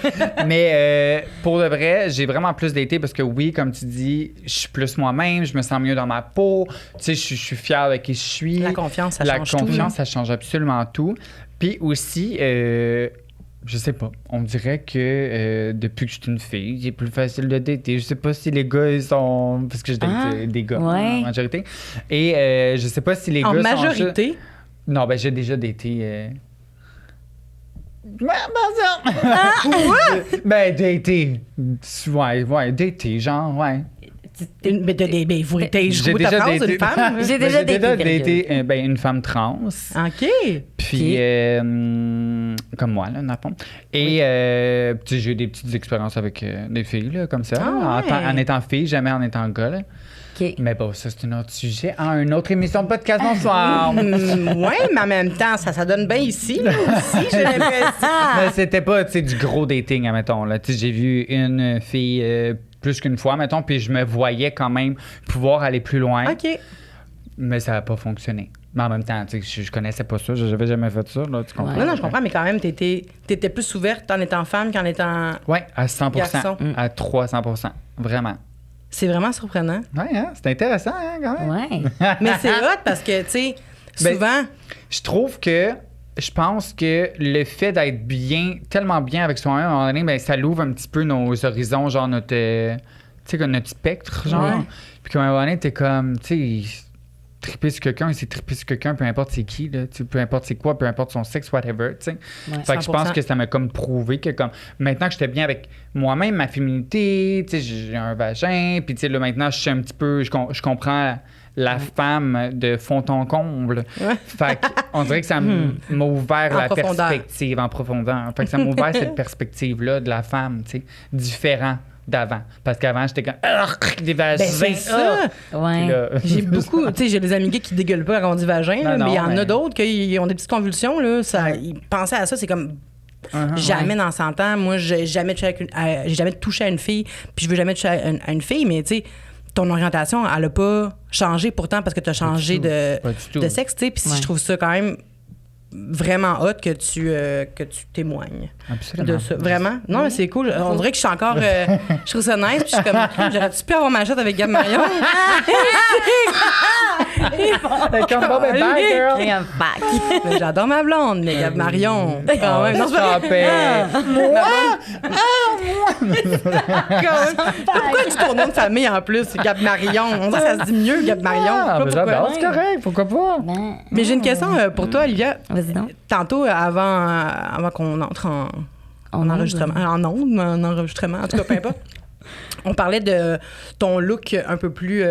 C: Mais pour de vrai, j'ai vraiment plus d'été parce que oui, comme tu dis, je suis plus moi-même, je me sens mieux dans ma peau. Tu sais, je suis fière de qui je suis.
B: La confiance, ça
C: La
B: change tout.
C: confiance, ça change absolument tout. Puis aussi, je sais pas, on dirait que depuis que je suis une fille, c'est plus facile de dater. Je sais pas si les gars, ils sont... Parce que je date
D: Ah,
C: des gars
D: ouais.
C: en majorité. Et je sais pas si les
B: En
C: gars
B: majorité,
C: sont... Non, ben j'ai déjà daté... Ben, daté. Ouais, daté, genre, ouais.
B: Mais vous t'es
C: J'ai
B: ta
C: déjà
B: phrase,
C: daté-
B: une femme?
D: J'ai déjà
C: daté une femme trans.
B: OK.
C: Puis, comme moi, là, dans le fond. Et puis, j'ai eu des petites expériences avec des filles, là, comme ça.
B: Ah ouais.
C: En étant fille, jamais en étant gars. Là.
D: OK.
C: Mais bon, ça, c'est un autre sujet. Une autre émission de podcast. Bonsoir.
B: Ouais, mais en même temps, ça donne bien ici, là, aussi, j'ai l'impression.
C: Mais c'était pas, tu sais, du gros dating, admettons. Là. Tu sais, j'ai vu une fille plus qu'une fois, mettons, puis je me voyais quand même pouvoir aller plus loin.
B: OK.
C: Mais ça n'a pas fonctionné. Mais en même temps, tu sais, je connaissais pas ça. J'avais jamais fait ça, là, tu comprends?
D: Ouais.
B: Non, je comprends, mais quand même, t'étais plus ouverte en étant femme qu'en étant...
C: Oui, à 100%.
B: Garçon.
C: À 300%. Vraiment.
B: C'est vraiment surprenant.
C: Oui, hein? C'est intéressant, hein, quand même.
D: Ouais.
B: Mais c'est hot parce que, tu sais,
C: Ben,
B: souvent...
C: Je trouve que je pense que le fait d'être tellement bien avec soi-même, à un moment donné, ben, ça l'ouvre un petit peu nos horizons, genre notre, tu sais, comme notre spectre, genre.
B: Ouais.
C: Puis qu'à un moment donné, t'es comme, tu sais, triper sur quelqu'un, c'est triper sur quelqu'un, peu importe c'est qui, là, tu sais, peu importe c'est quoi, peu importe son sexe, whatever, tu sais.
D: Ouais.
C: Fait que je pense
B: 100%.
C: que ça m'a comme prouvé que comme maintenant que j'étais bien avec moi-même, ma féminité, tu sais, j'ai un vagin, puis tu sais, là, maintenant, je suis un petit peu, je comprends la femme de fond en comble.
B: Ouais.
C: Fait qu'on dirait que ça m'a ouvert
B: En
C: la
B: profondeur.
C: perspective en profondeur. Fait que ça m'a ouvert cette perspective-là de la femme, tu sais, différent d'avant. Parce qu'avant, j'étais comme des vagins.
B: Ben, c'est ça!
D: Ouais.
C: Puis là-
B: J'ai beaucoup, tu sais, j'ai des amis gays qui dégueulent pas quand on dit vagin, là,
C: Non,
B: mais il y
C: non,
B: en a
C: mais-
B: d'autres qui ont des petites convulsions, là. Ils pensaient à ça, c'est comme jamais dans 100 ans. Moi, j'ai jamais touché à une fille, puis je veux jamais toucher à une fille, mais tu sais, ton orientation, elle a pas changé pourtant parce que tu as changé
C: Pas du tout.
B: de sexe, tu sais. Puis
D: Ouais.
B: je trouve ça quand même vraiment hot que tu témoignes
C: Absolument.
B: de ça. Vraiment? Non, mais c'est cool. On dirait que je suis encore... je trouve ça nice, puis je suis comme... J'aurais-tu pu avoir ma chatte avec Gab Marion?
C: Comme bon, ben, bye, girl.
D: Et un bac.
B: Mais j'adore ma blonde, mais Gab Marion, quand même. Non, c'est pas
C: Stop it.
B: Pourquoi tu tournes nom de famille en plus, Gab Marion? On dirait que ça se dit mieux, Gab Marion.
C: Ah,
B: Je sais pas
C: ben,
B: pourquoi.
C: j'adore, c'est correct, pourquoi pas?
D: Ben,
B: Mais j'ai une question pour toi, Olivia.
D: vas-y donc.
B: Tantôt, avant qu'on entre en enregistrement, en ondes, en enregistrement, en tout cas, peu importe. On parlait de ton look un peu plus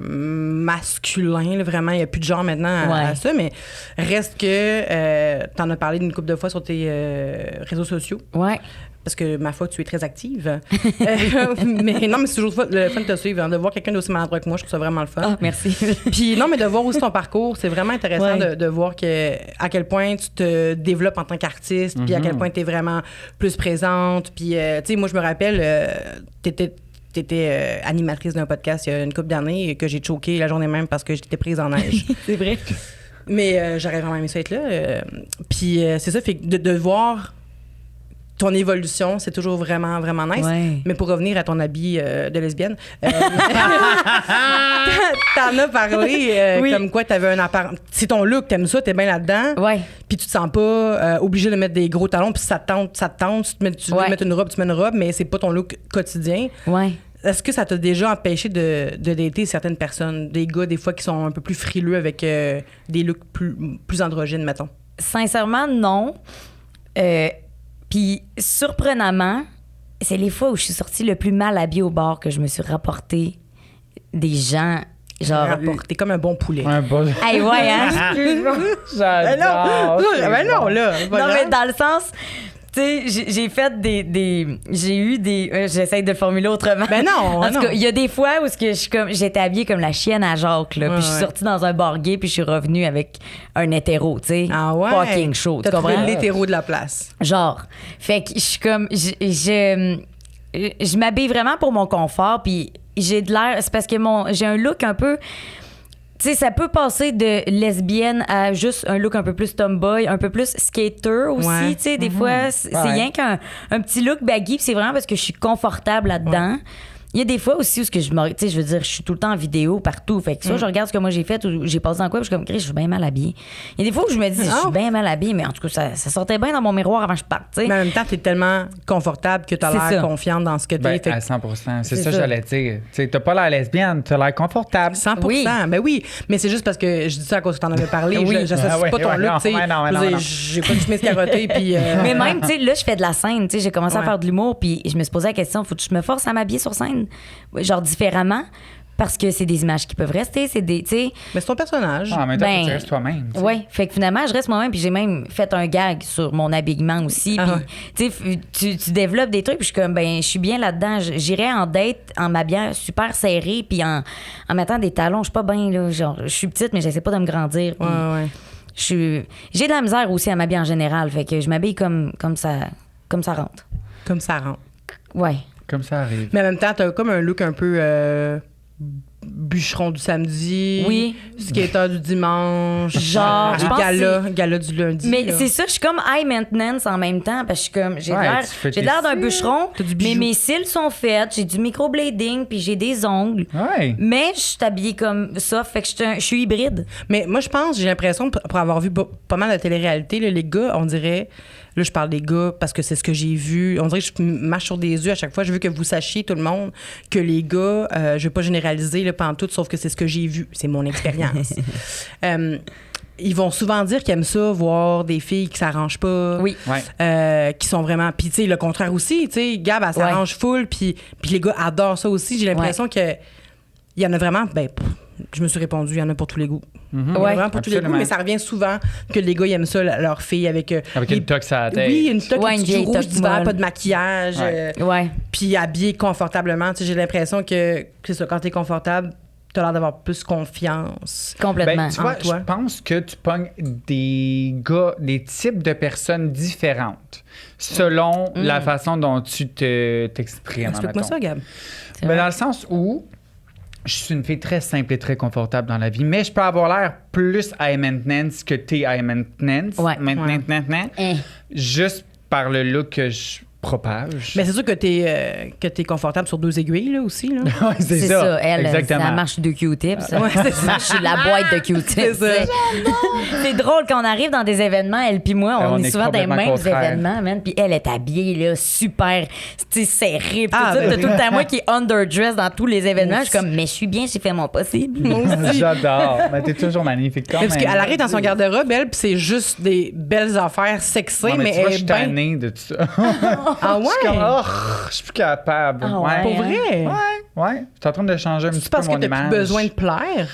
B: masculin, là, vraiment. Il n'y a plus de genre maintenant à ça, mais reste que tu en as parlé une couple de fois sur tes réseaux sociaux.
D: Ouais.
B: Parce que, ma foi, tu es très active. Mais non, mais c'est toujours le fun de te suivre. Hein, de voir quelqu'un d'aussi maladroit que moi, je trouve ça vraiment le fun.
D: Ah, merci.
B: Puis non, mais de voir aussi ton parcours, c'est vraiment intéressant
D: Ouais.
B: de voir à quel point tu te développes en tant qu'artiste, puis à quel point tu es vraiment plus présente. Puis, tu sais, moi, je me rappelle, t'étais animatrice d'un podcast il y a une couple d'années que j'ai choqué la journée même parce que j'étais prise en neige.
D: C'est vrai.
B: Mais j'aurais vraiment aimé ça être là. Puis c'est ça, fait que de voir ton évolution, c'est toujours vraiment, vraiment nice.
D: Ouais.
B: Mais pour revenir à ton habit de lesbienne, t'en as parlé
D: Oui.
B: comme quoi t'avais un apparent... C'est ton look, t'aimes ça, t'es bien là-dedans.
D: Ouais.
B: Puis tu te sens pas obligé de mettre des gros talons, puis ça te tente. Tu veux
D: Ouais.
B: mettre une robe, tu mets une robe, mais c'est pas ton look quotidien.
D: Ouais.
B: Est-ce que ça t'a déjà empêché de dater certaines personnes, des gars, des fois, qui sont un peu plus frileux avec des looks plus androgynes, mettons?
D: Sincèrement, non. Puis, surprenamment, c'est les fois où je suis sortie le plus mal habillée au bar que je me suis rapporté des gens, genre...
B: T'es comme un bon poulet.
C: Un bon.
D: Hey, ouais, hein?
B: Ben non,
C: J'adore.
B: ben non, là. c'est pas
D: Non,
B: grave.
D: mais dans le sens... Tu sais, j'ai fait j'ai eu des... J'essaie de le formuler autrement.
B: Ben non,
D: En tout
B: non.
D: cas, il y a des fois où j'étais habillée comme la chienne à Jacques, là.
B: Ouais,
D: Puis je suis
B: ouais.
D: sortie dans un bar gay, puis je suis revenue avec un hétéro, tu sais.
B: Ah ouais?
D: Fucking chaud, tu
B: T'as trouvé
D: comprends?
B: l'hétéro de la place.
D: Genre. Fait que je suis comme... Je m'habille vraiment pour mon confort, puis j'ai de l'air... C'est parce que j'ai un look un peu... Tu sais, ça peut passer de lesbienne à juste un look un peu plus tomboy, un peu plus skater aussi.
B: Ouais.
D: Tu sais, des fois, c'est rien qu'un petit look baggy, puis c'est vraiment parce que je suis confortable là-dedans. Il y a des fois aussi où tu sais, je veux dire, je suis tout le temps en vidéo partout. Fait que soit je regarde ce que moi j'ai fait ou j'ai passé dans quoi, puis je suis comme, Chris, je suis bien mal habillée. Il y a des fois où je me dis, je suis bien mal habillée, mais en tout cas, ça sortait bien dans mon miroir avant que je parte, tu sais.
B: Mais en même temps, t'es tellement confortable que t'as
D: C'est
B: l'air
D: ça.
B: confiante dans ce que t'es.
C: Ben,
B: Fait que
C: à 100%. C'est
D: C'est
C: ça que
D: ça.
C: j'allais dire. Tu sais, t'as pas l'air lesbienne, t'as l'air confortable.
B: 100%.
D: Oui.
B: Ben oui. Mais c'est juste parce que je dis ça à cause que t'en avais parlé.
D: Oui.
B: J'associe
C: Ah ouais,
B: pas ton
C: ouais,
B: look,
C: non,
B: tu sais.
C: ouais, non,
B: Je veux dire,
C: non.
B: j'ai pas de chemise carottée, puis...
D: Mais même, tu sais, là, je fais de la scène, tu sais, j'ai commencé à
B: Ouais.
D: faire de l'humour, puis je me suis posé la question, faut que je me force à m'habiller sur scène, scène, genre différemment, parce que c'est des images qui peuvent rester, c'est des, tu sais.
B: Mais c'est ton personnage.
C: En même temps,
D: Ben,
C: tu restes toi-même. tu sais.
D: Oui, fait que finalement, je reste moi-même, puis j'ai même fait un gag sur mon habillement aussi.
B: Ah
D: Puis, tu sais, tu développes des trucs, puis je suis comme, ben, je suis bien là-dedans. J'irais en date en m'habillant super serré, puis en mettant des talons. Je suis pas bien, là. Genre, je suis petite, mais j'essaie pas de me grandir. Puis
B: Ouais.
D: j'ai de la misère aussi à m'habiller en général, fait que je m'habille comme ça rentre.
B: Comme ça rentre.
D: Ouais.
C: Comme ça arrive.
B: Mais en même temps, t'as comme un look un peu bûcheron du samedi.
D: Oui.
B: Skater du dimanche.
D: Genre, je pense
B: gala du lundi.
D: Mais
B: là.
D: c'est ça, je suis comme high maintenance en même temps, parce que je suis comme, j'ai
C: Ouais,
D: l'air
C: tu fais
D: j'ai
C: tes
D: l'air d'un
C: cils.
D: bûcheron,
B: T'as du
D: mais
B: bijou.
D: mes cils sont faits, j'ai du microblading, puis j'ai des ongles.
C: Ouais.
D: Mais je suis habillée comme ça, fait que je suis hybride.
B: Mais moi, je pense, j'ai l'impression, pour avoir vu pas mal de télé-réalité, là, les gars, on dirait, là, je parle des gars parce que c'est ce que j'ai vu. On dirait que je marche sur des œufs à chaque fois. Je veux que vous sachiez, tout le monde, que les gars, je veux pas généraliser le pantoute, sauf que c'est ce que j'ai vu. C'est mon expérience. Ils vont souvent dire qu'ils aiment ça, voir des filles qui s'arrangent pas.
D: Oui.
C: Ouais.
B: Qui sont vraiment. Puis, tu sais, le contraire aussi. Tu sais, Gab, elle s'arrange full. Puis les gars adorent ça aussi. J'ai l'impression que il y en a vraiment. Ben, je me suis répondu, il y en a pour tous les goûts. Il y en a vraiment pour tous les goûts,
C: Absolument.
B: mais ça revient souvent que les gars, ils aiment ça, leur fille avec.
C: Avec
B: les-
C: une toque à la tête.
B: Oui, une toque,
D: Ouais,
B: une
D: une
B: petite
D: vieille
B: rouge
D: toque
B: d'hiver,
D: molle.
B: pas de maquillage.
C: Ouais.
D: Ouais.
B: Puis habillé confortablement. Tu sais, j'ai l'impression que c'est ça, quand t'es confortable, t'as l'air d'avoir plus confiance.
D: Complètement.
C: Ben, tu vois,
B: en toi.
C: je pense que tu pognes des gars, des types de personnes différentes selon la façon dont tu t'exprimes.
B: Explique-moi
C: mettons.
B: ça, Gab.
D: C'est
C: Ben,
D: vrai.
C: dans le sens où je suis une fille très simple et très confortable dans la vie, mais je peux avoir l'air plus high maintenance que t'es high maintenance.
D: Ouais.
C: Maintenant,
D: Hein.
C: juste par le look que je propage.
B: Mais c'est sûr que t'es confortable sur 2 aiguilles, là, aussi. Là.
C: Ouais, c'est
D: C'est
C: ça.
D: ça, elle,
C: Exactement.
D: ça marche de Q-tips. Ouais, ça marche sur la boîte de Q-tips.
B: C'est ça.
D: C'est drôle quand on arrive dans des événements, elle puis moi, on
C: On
D: est
C: est
D: souvent dans les
C: complètement
D: mêmes
C: contraires.
D: événements, man. Puis elle est habillée là, super, tu sais, serrée. Puis
B: Ah,
D: tout ça.
B: ben
D: T'as
B: oui.
D: tout le temps moi qui est underdressed dans tous les événements.
B: Moi
D: Je suis comme, mais je suis bien, j'ai fait mon possible.
B: Moi aussi.
C: J'adore. Mais t'es toujours magnifique quand
B: Mais parce
C: même.
B: qu'elle arrive dans son garde-robe, elle, puis c'est juste des belles affaires sexy,
C: Ouais,
B: mais
C: tu vois,
B: elle
C: je
B: est
C: suis
B: bien.
C: tannée de tout ça.
B: Ah ouais?
C: Je suis comme, oh, je suis plus capable.
D: Ah
C: ouais.
D: ouais.
B: Pour vrai?
C: Ouais. Je suis en train de changer un petit
B: Tu
C: peu
B: penses
C: mon
B: que t'as
C: image.
B: plus besoin de plaire?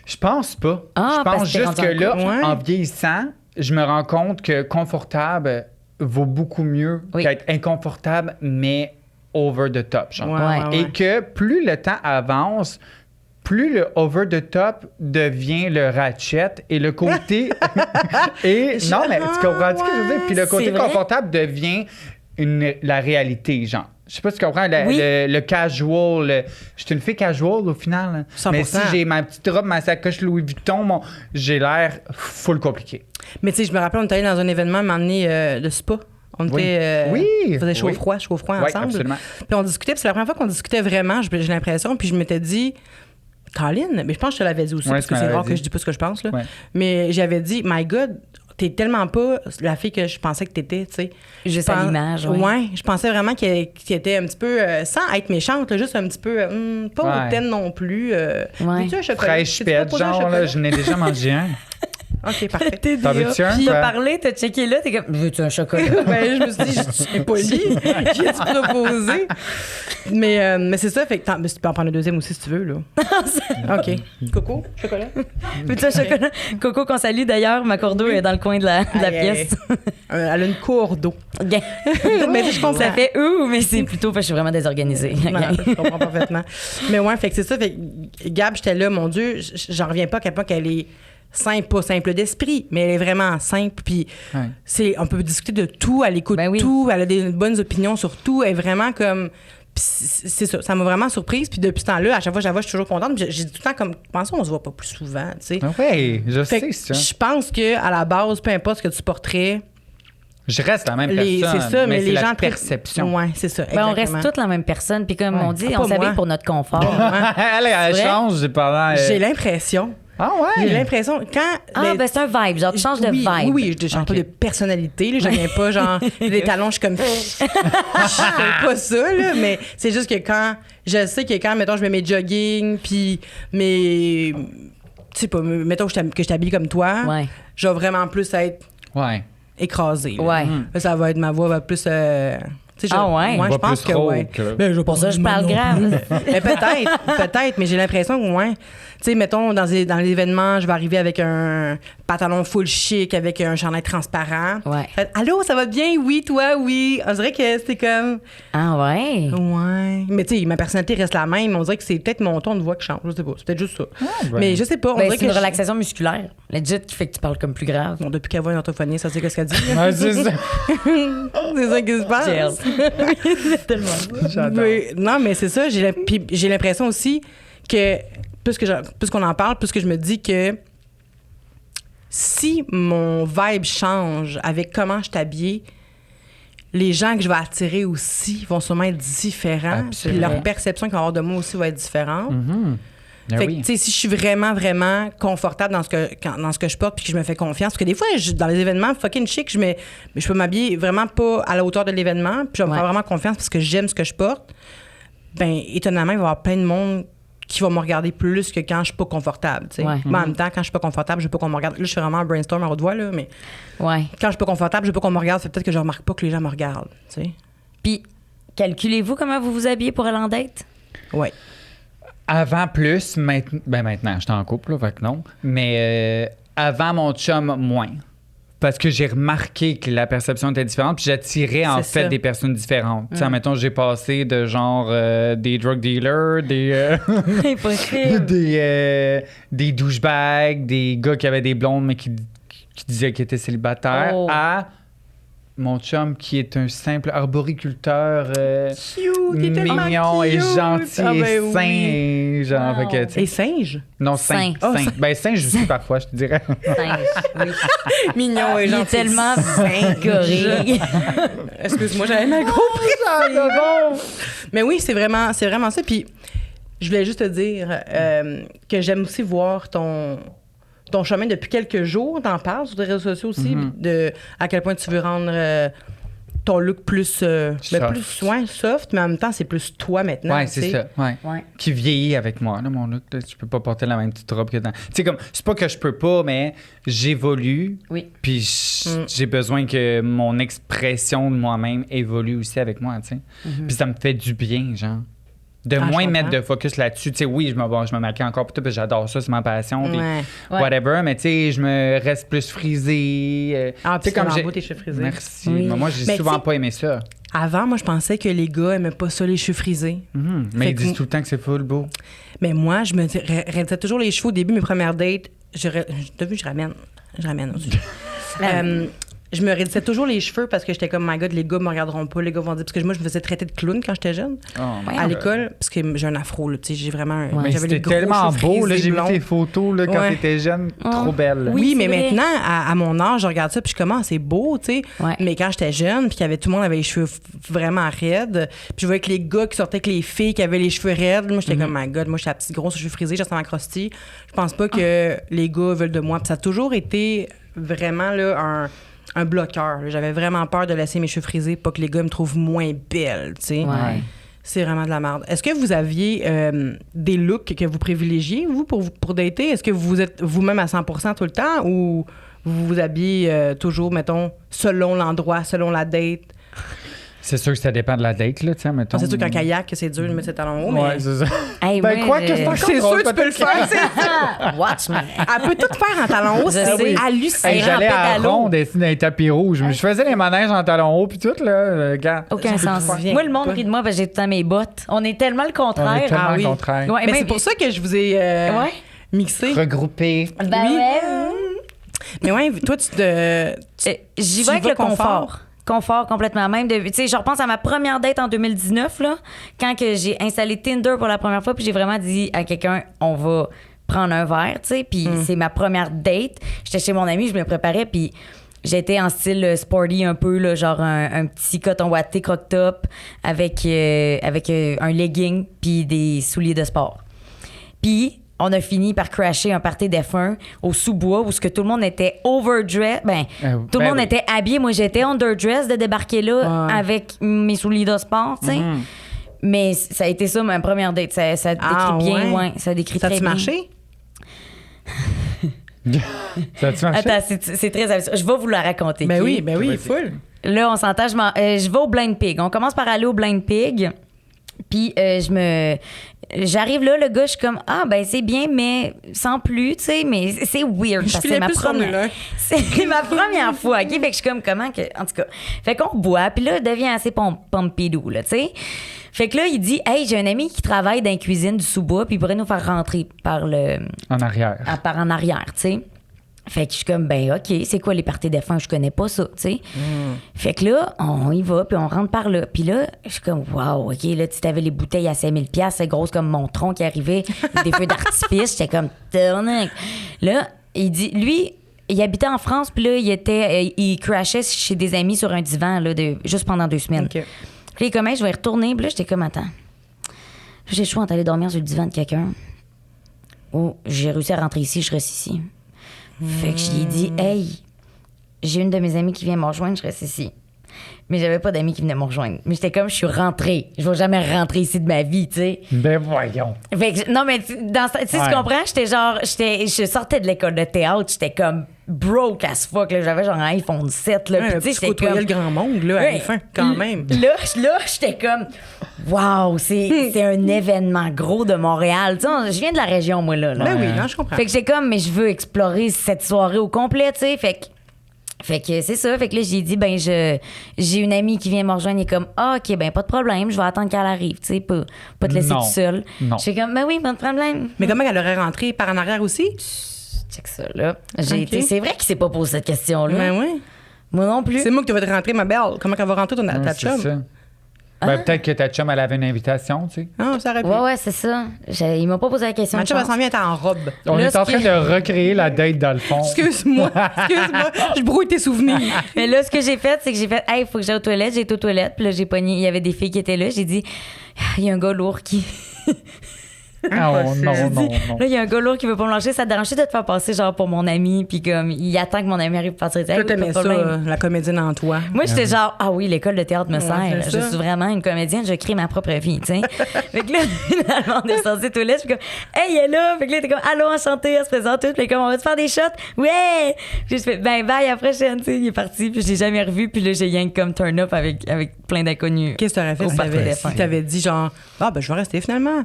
C: Je pense pas.
D: Ah,
C: je
D: parce
C: pense
D: que t'es
C: juste
D: rendu
C: que là,
B: Ouais.
C: en vieillissant, je me rends compte que confortable vaut beaucoup mieux
D: Oui.
C: qu'être inconfortable, mais over the top. Genre.
D: Ouais.
C: Et que plus le temps avance, plus le over the top devient le ratchet et le côté. et non, mais tu comprends ce que je veux dire? Puis le côté
D: C'est vrai.
C: confortable devient la réalité, genre. Je sais pas si tu comprends,
D: Oui.
C: le casual. Je suis une fille casual au final. Hein.
B: 100%.
C: Mais si j'ai ma petite robe, ma sacoche Louis Vuitton, j'ai l'air full compliqué.
B: Mais tu sais, je me rappelle, on était allé dans un événement, à un moment donné, de spa. On
C: Oui.
B: était.
C: Oui.
B: On faisait
C: Oui.
B: chaud-froid
C: Oui,
B: ensemble.
C: absolument.
B: Puis on discutait, puis c'est la première fois qu'on discutait vraiment, j'ai l'impression, puis je m'étais dit. Colin, mais je pense que je te l'avais dit aussi,
C: Ouais,
B: parce
C: tu
B: que
C: me
B: c'est
C: l'avais
B: rare
C: dit.
B: que je dis pas ce que je pense, là.
C: Ouais.
B: Mais j'avais dit, my God, t'es tellement pas la fille que je pensais que t'étais, tu sais.
D: Juste à l'image, ouais.
B: Ouais, je pensais vraiment qu'elle était un petit peu, sans être méchante, là, juste un petit peu, pas
C: Ouais.
B: hautaine non plus.
D: Ouais.
B: Veux-tu un chocolat?
C: Fraîche
B: Veux-tu pas
C: pète,
B: poser un
C: genre,
B: chocolat?
C: là, je n'ai déjà mangé un.
B: OK, parfait.
C: T'en veux-tu un?
D: Puis
C: toi?
D: t'as parlé, t'as checké là, t'es comme, veux-tu un chocolat?
B: Ben, je me suis dit, je suis poli. J'ai proposé. Mais c'est ça, fait que tu peux en prendre le deuxième aussi si tu veux, là. OK. Coco, chocolat?
D: Veux-tu un chocolat? Coco, qu'on salue d'ailleurs, ma cordeau est dans le coin de la
B: Aïe, aïe.
D: pièce.
B: Elle a une cour d'eau.
D: Gang.
B: Mais je comprends.
D: Ça fait mais c'est plutôt parce que je suis vraiment désorganisée.
B: Non,
D: Gang.
B: je comprends parfaitement. Mais ouais, fait que c'est ça. Fait que Gab, j'étais là, mon Dieu, j'en reviens pas à quel point qu'elle est simple, pas simple d'esprit, mais elle est vraiment simple. Puis
C: Ouais.
B: on peut discuter de tout, elle écoute
D: Ben oui.
B: tout, elle a des bonnes opinions sur tout, elle est vraiment comme. Puis c'est ça, ça m'a vraiment surprise. Puis depuis ce temps-là, à chaque fois que je la vois, je suis toujours contente. Puis j'ai tout le temps comme, pensons, on se voit pas plus souvent, tu sais.
C: Ah oui, je
B: Fait
C: sais
B: que
C: ça.
B: je pense que à la base, peu importe ce que tu porterais,
C: Je reste la même
B: c'est
C: personne.
B: ça, mais les
C: c'est
B: gens
C: la perception.
B: Ouais, c'est ça.
D: Ben, on
B: exactement.
D: reste toutes la même personne. Puis comme on dit,
B: Ah,
D: on
B: pas
D: s'habille
B: moi.
D: pour notre confort.
C: Elle
D: vrai?
C: change pendant.
B: J'ai l'impression.
C: Ah ouais?
B: J'ai l'impression quand.
D: Ah, ben c'est un vibe. Genre, tu changes de
B: oui,
D: vibe.
B: Oui, je change
C: Ok.
B: pas de personnalité. Là, je viens pas genre des talons, je suis comme. Je fais pas ça, là, mais c'est juste que quand. Je sais que quand, mettons, je mets mes jogging, puis mes. Tu sais pas, mettons que je t'habille comme toi,
D: Ouais.
B: je vais vraiment plus être
C: Ouais.
B: écrasée. là.
D: Ouais.
B: Là, ça va être ma voix va plus Tu sais,
D: Ah ouais?
B: Moi,
C: On
B: je
C: va
B: pense
C: plus
B: que
C: trop,
B: ouais.
C: là.
B: Mais je
D: Pour ça, je parle grave.
B: Mais peut-être, mais j'ai l'impression que, ouais. Tu sais, mettons, dans l'événement, je vais arriver avec un pantalon full chic, avec un chandail transparent.
D: Ouais.
B: Fait, allô, ça va bien? Oui, toi, oui. On dirait que c'était comme.
D: Ah ouais?
B: Ouais. Mais tu sais, ma personnalité reste la même. On dirait que c'est peut-être mon ton de voix qui change. Je sais pas. C'est peut-être juste ça.
C: ben.
B: Mais je sais pas. On
D: Ben,
B: dirait
D: c'est une
B: que.
D: relaxation musculaire. Legit qui fait que tu parles comme plus grave.
B: Bon, depuis qu'elle voit une orthophoniste, ça c'est ce qu'elle dit.
C: Ouais, c'est ça.
B: C'est ça qui se passe.
D: Gel. Tellement.
C: J'adore.
B: Non, mais c'est ça. Puis j'ai l'impression aussi que, plus qu'on en parle, plus que je me dis que si mon vibe change avec comment je t'habille, les gens que je vais attirer aussi vont sûrement être différents. Puis
C: Absolument.
B: leur perception qu'ils vont avoir de moi aussi va être différente.
C: Ben
B: Fait que,
C: oui.
B: tu sais, si je suis vraiment, vraiment confortable dans ce que je porte puis que je me fais confiance, parce que des fois, dans les événements fucking chic, je peux m'habiller vraiment pas à la hauteur de l'événement, puis je vais me
D: Ouais.
B: faire vraiment confiance parce que j'aime ce que je porte, ben étonnamment, il va y avoir plein de monde qui va me regarder plus que quand je suis pas confortable, tu sais.
D: Ouais.
B: Mais en même temps, quand je suis pas confortable, je veux pas qu'on me regarde. Là, je fais vraiment un brainstorm à haute voix, là, mais
D: Ouais.
B: quand je suis pas confortable, je veux pas qu'on me regarde, c'est peut-être que je remarque pas que les gens me regardent, tu sais.
D: Puis, calculez-vous comment vous vous habillez pour aller en date?
B: Ouais.
C: Avant plus, maintenant, j'étais en couple, là, fait que non. Mais avant mon chum, moins. Parce que j'ai remarqué que la perception était différente, puis j'attirais en
B: C'est
C: fait
B: ça.
C: des personnes différentes. Tu sais, mettons, j'ai passé de genre des drug dealers,
D: Impossible.
C: des douchebags, des gars qui avaient des blondes mais qui disaient qu'ils étaient célibataires,
D: Oh.
C: à mon chum qui est un simple arboriculteur
B: Cute, il est tellement
C: mignon et
B: cute.
C: gentil
B: Ah, ben
C: et
B: oui.
C: sain. Et genre,
D: Wow.
C: fait que, tu sais,
B: Et singe?
C: non,
D: Sain.
C: sain.
B: Oh,
C: Sain.
B: sain.
C: Ben, singe aussi parfois, je te dirais.
D: Oui.
B: Mignon et
D: Il est
B: gentil.
D: tellement gorille.
B: Excuse-moi, j'avais mal compris. Bon. Mais oui, c'est vraiment ça. Puis, je voulais juste te dire que j'aime aussi voir ton chemin depuis quelques jours. T'en parles sur les réseaux sociaux aussi, de à quel point tu veux rendre ton look plus,
C: Soft.
B: plus soft, mais en même temps, c'est plus toi maintenant.
C: Ouais,
B: tu
C: c'est
B: sais.
C: ça. Ouais.
D: Ouais.
C: Qui vieillit avec moi, là, mon look. Là, je peux pas porter la même petite robe que dans. Tu sais, comme, c'est pas que je peux pas, mais j'évolue.
D: Oui.
C: Puis j'ai besoin que mon expression de moi-même évolue aussi avec moi, tu sais. Puis ça me fait du bien, genre. De
B: Ah, je
C: moins
B: comprends.
C: mettre de focus là-dessus. Tu sais, oui, je me maquille encore, puis tout, puis j'adore ça, c'est ma passion, puis
B: Ouais.
D: Ouais.
C: whatever, mais tu sais, je me reste plus frisé.
B: Ah,
C: tu sais,
B: puis
C: comme
B: c'est
C: j'ai.
B: beau tes cheveux frisés.
C: Merci.
D: Oui.
C: Mais moi, j'ai
B: Mais
C: souvent
B: tu sais-
C: pas aimé ça.
B: Avant, moi, je pensais que les gars aimaient pas ça, les cheveux frisés.
C: Mais
B: Fait
C: ils
B: que
C: disent
B: moi-
C: tout le temps que c'est full beau.
B: Mais moi, je me réalisais toujours les cheveux au début, mes premières dates. T'as vu, je ramène aussi. Je me raidissais toujours les cheveux parce que j'étais comme, my God, les gars me regarderont pas, les gars vont dire. Parce que moi, je me faisais traiter de clown quand j'étais jeune.
C: Oh, my
B: À
C: God.
B: l'école, parce que j'ai un afro, là, tu sais, j'ai vraiment un.
C: Mais
B: j'avais les
C: c'était
B: gros
C: tellement
B: cheveux
C: beau, là,
B: frisés
C: j'ai vu
B: blonds.
C: tes photos là, quand
B: Ouais.
C: t'étais jeune, trop belle.
B: Oui,
D: c'est
B: mais
D: vrai.
B: maintenant, à mon âge, je regarde ça puis je commence, c'est beau, tu sais.
D: Ouais.
B: Mais quand j'étais jeune, puis qu'il y avait tout le monde avait les cheveux vraiment raides, puis je voyais que les gars qui sortaient avec les filles qui avaient les cheveux raides, moi j'étais comme, my God, moi j'étais la petite grosse aux cheveux frisés, j'étais en crusty. Je pense pas que les gars veulent de moi. Puis ça a toujours été vraiment là un bloqueur. là. J'avais vraiment peur de laisser mes cheveux frisés, pas que les gars me trouvent moins belle, tu sais.
D: Ouais.
B: C'est vraiment de la merde. Est-ce que vous aviez des looks que vous privilégiez, vous, pour dater? Est-ce que vous êtes vous-même à 100% tout le temps ou vous vous habillez toujours, mettons, selon l'endroit, selon la date?
C: C'est sûr que ça dépend de la date, là, tu sais, mettons.
B: C'est sûr qu'en kayak, c'est dur de mettre ses talons hauts, mais...
C: Ouais, c'est ça.
D: Hey,
C: Ben,
D: moi,
C: quoi que c'est encore
B: C'est sûr
C: drôle,
B: que tu peux le faire, tu sais.
D: Watch me.
B: Elle peut tout faire en talons hauts,
D: Je
B: c'est
D: sais.
B: hallucinant.
C: Hey,
D: Ça
C: j'allais
D: rampait
C: à
D: à l'eau.
C: Ronde, dessiner dans les tapis rouges. Je faisais les manèges en talons hauts, puis tout, là, regarde.
D: Aucun sens.
B: faire.
D: Moi, le monde rit de moi parce que j'ai tout le temps mes bottes. On est tellement le
C: On
D: contraire.
C: est tellement
B: Ah oui.
C: le contraire.
D: Ouais,
B: Mais
D: même-
B: c'est pour ça que je vous ai
D: Ouais.
B: mixé.
C: Regroupé.
D: Ben
B: Oui.
D: ouais.
B: Mais ouais, toi, tu te...
D: J'y
B: Tu
D: vais avec
B: vas
D: le confort.
B: confort?
D: Confort complètement. Même, tu sais, je repense à ma première date en 2019, là, quand que j'ai installé Tinder pour la première fois, puis j'ai vraiment dit à quelqu'un, on va prendre un verre, tu sais, puis c'est ma première date. J'étais chez mon ami, je me préparais, puis j'étais en style sporty un peu, là, genre un petit coton watté croc-top avec un legging puis des souliers de sport. Puis on a fini par crasher un party d'F1 au sous-bois où ce que tout le monde était overdressed. Tout le monde
C: oui.
D: était habillé. Moi, j'étais underdressed de débarquer là
B: Ouais.
D: avec mes souliers de sport, tu sais. Mais ça a été ça, ma première date. Ça décrit
B: Ah,
D: bien,
B: ouais?
D: ouais. Ça décrit
B: Ça
D: très
B: a-tu
D: bien.
B: marché?
C: Ça a-tu marché?
D: Attends, c'est très absurde. Je vais vous la raconter.
B: Ben
D: ok?
B: oui,
C: Vas-y.
B: full.
D: Là, on s'entend, je vais au Blind Pig. On commence par aller au Blind Pig. Puis j'arrive là, le gars, je suis comme c'est bien, mais sans plus, tu sais, mais c'est weird parce que c'est ma première fois, OK? Fait que je suis comme comment que en tout cas. Fait qu'on boit, puis là, il devient assez pompidou là, tu sais. Fait que là, il dit hey, j'ai un ami qui travaille dans la cuisine du sous-bas, puis il pourrait nous faire rentrer par le
C: en arrière.
D: Par en arrière, tu sais. Fait que je suis comme, OK, c'est quoi les parties de fin? Je connais pas ça, tu sais. Fait que là, on y va, puis on rentre par là. Puis là, je suis comme, wow, OK, là, tu avais les bouteilles à 5000 $, c'est grosse comme mon tronc qui arrivait, des feux d'artifice. J'étais comme, tabarnak. Là, il dit, lui, il habitait en France, puis là, il crashait chez des amis sur un divan, là, juste pendant 2 semaines.
B: OK.
D: Puis là, comment je vais y retourner? Puis là, j'étais comme, attends. J'ai le choix entre aller dormir sur le divan de quelqu'un ou j'ai réussi à rentrer ici, je reste ici. Fait que je lui ai dit, hey, j'ai une de mes amies qui vient me rejoindre, je reste ici. Mais j'avais pas d'amis qui venaient me rejoindre. Mais j'étais comme, je suis rentrée. Je vais jamais rentrer ici de ma vie, tu sais.
C: Ben voyons.
D: Fait que, non, mais tu comprends? J'étais genre, je sortais de l'école de théâtre, j'étais comme broke as fuck, là. J'avais genre un iPhone 7, là.
B: Puis tu sais, côtoyais le grand monde, là, à la fin, quand même.
D: Là, j'étais comme, wow, c'est un événement gros de Montréal. Tu sais, je viens de la région, moi, là.
B: Ben oui, non, je comprends.
D: Fait que j'étais comme, mais je veux explorer cette soirée au complet, tu sais. Fait que c'est ça. Fait que là, j'ai dit, j'ai une amie qui vient me rejoindre. Elle est comme, OK, pas de problème, je vais attendre qu'elle arrive, tu sais, pas te laisser tout seul.
C: Non.
D: Je suis comme, oui, pas de problème.
B: Mais comment elle aurait rentré par en arrière aussi?
D: Check ça, là.
B: OK.
D: C'est vrai qu'il s'est pas posé cette question-là.
B: Ben oui.
D: Moi non plus.
B: C'est moi qui devais te rentrer, ma belle. Comment elle va rentrer ta
C: C'est
B: chum?
C: ça. Peut-être que ta chum, elle avait une invitation, tu sais.
B: Ah, ça aurait pu.
D: Ouais, c'est ça. Il m'a pas posé la question.
B: Ma chum, elle s'en vient, elle est en robe.
C: On
D: Là,
C: est en train de recréer la date dans le fond.
B: Excuse-moi, je brouille tes souvenirs.
D: Mais là, ce que j'ai fait, c'est que j'ai fait, hey, il faut que j'aille aux toilettes. J'ai été aux toilettes, puis là, j'ai pogné. Il y avait des filles qui étaient là. J'ai dit, il y a un gars lourd qui.
C: Oh, non.
D: Là, il y a un gars lourd qui veut pas me lâcher. Ça te dérange de te faire passer, genre, pour mon ami, puis comme, il attend que mon ami arrive pour passer.
B: Toi, t'aimais ça, la comédienne en toi.
D: Moi, j'étais genre, ah oui, l'école de théâtre me sert.
B: c'est
D: Je
B: ça.
D: suis vraiment une comédienne, je crée ma propre vie, tu sais. Fait que là, finalement, on est sortis tous les je suis comme, hey, il est là. Fait que là, t'es comme, allô, enchanté, elle se présente toute. Puis comme, on va te faire des shots? Ouais! Puis je fais, bye, à la prochaine, tu sais. Il est parti, puis je l'ai jamais revu. Puis là, j'ai rien que comme turn up avec plein d'inconnus.
B: Qu'est-ce que t'aurais fait si t'avais dit genre, je vais rester finalement?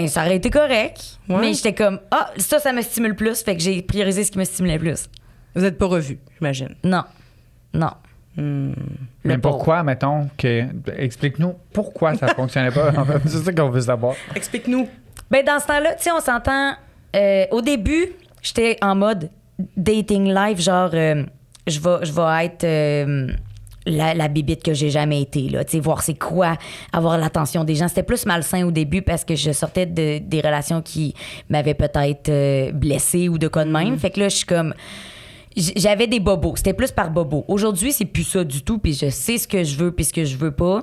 D: Ça aurait été correct.
B: Ouais.
D: Mais j'étais comme, ça me stimule plus. Fait que j'ai priorisé ce qui me stimulait plus.
B: Vous êtes pas revus, j'imagine.
D: Non.
C: Mais pourquoi, mettons, explique-nous pourquoi ça fonctionnait pas. C'est ça qu'on veut savoir.
B: Explique-nous.
D: Dans ce temps-là, tu sais, on s'entend. Au début, j'étais en mode dating life, genre, je vais être la bibite que j'ai jamais été, là. Tu sais, voir c'est quoi avoir l'attention des gens. C'était plus malsain au début parce que je sortais des relations qui m'avaient peut-être blessée ou de quoi de même. Fait que là, je suis comme. J'avais des bobos. C'était plus par bobo. Aujourd'hui, c'est plus ça du tout, puis je sais ce que je veux puis ce que je veux pas.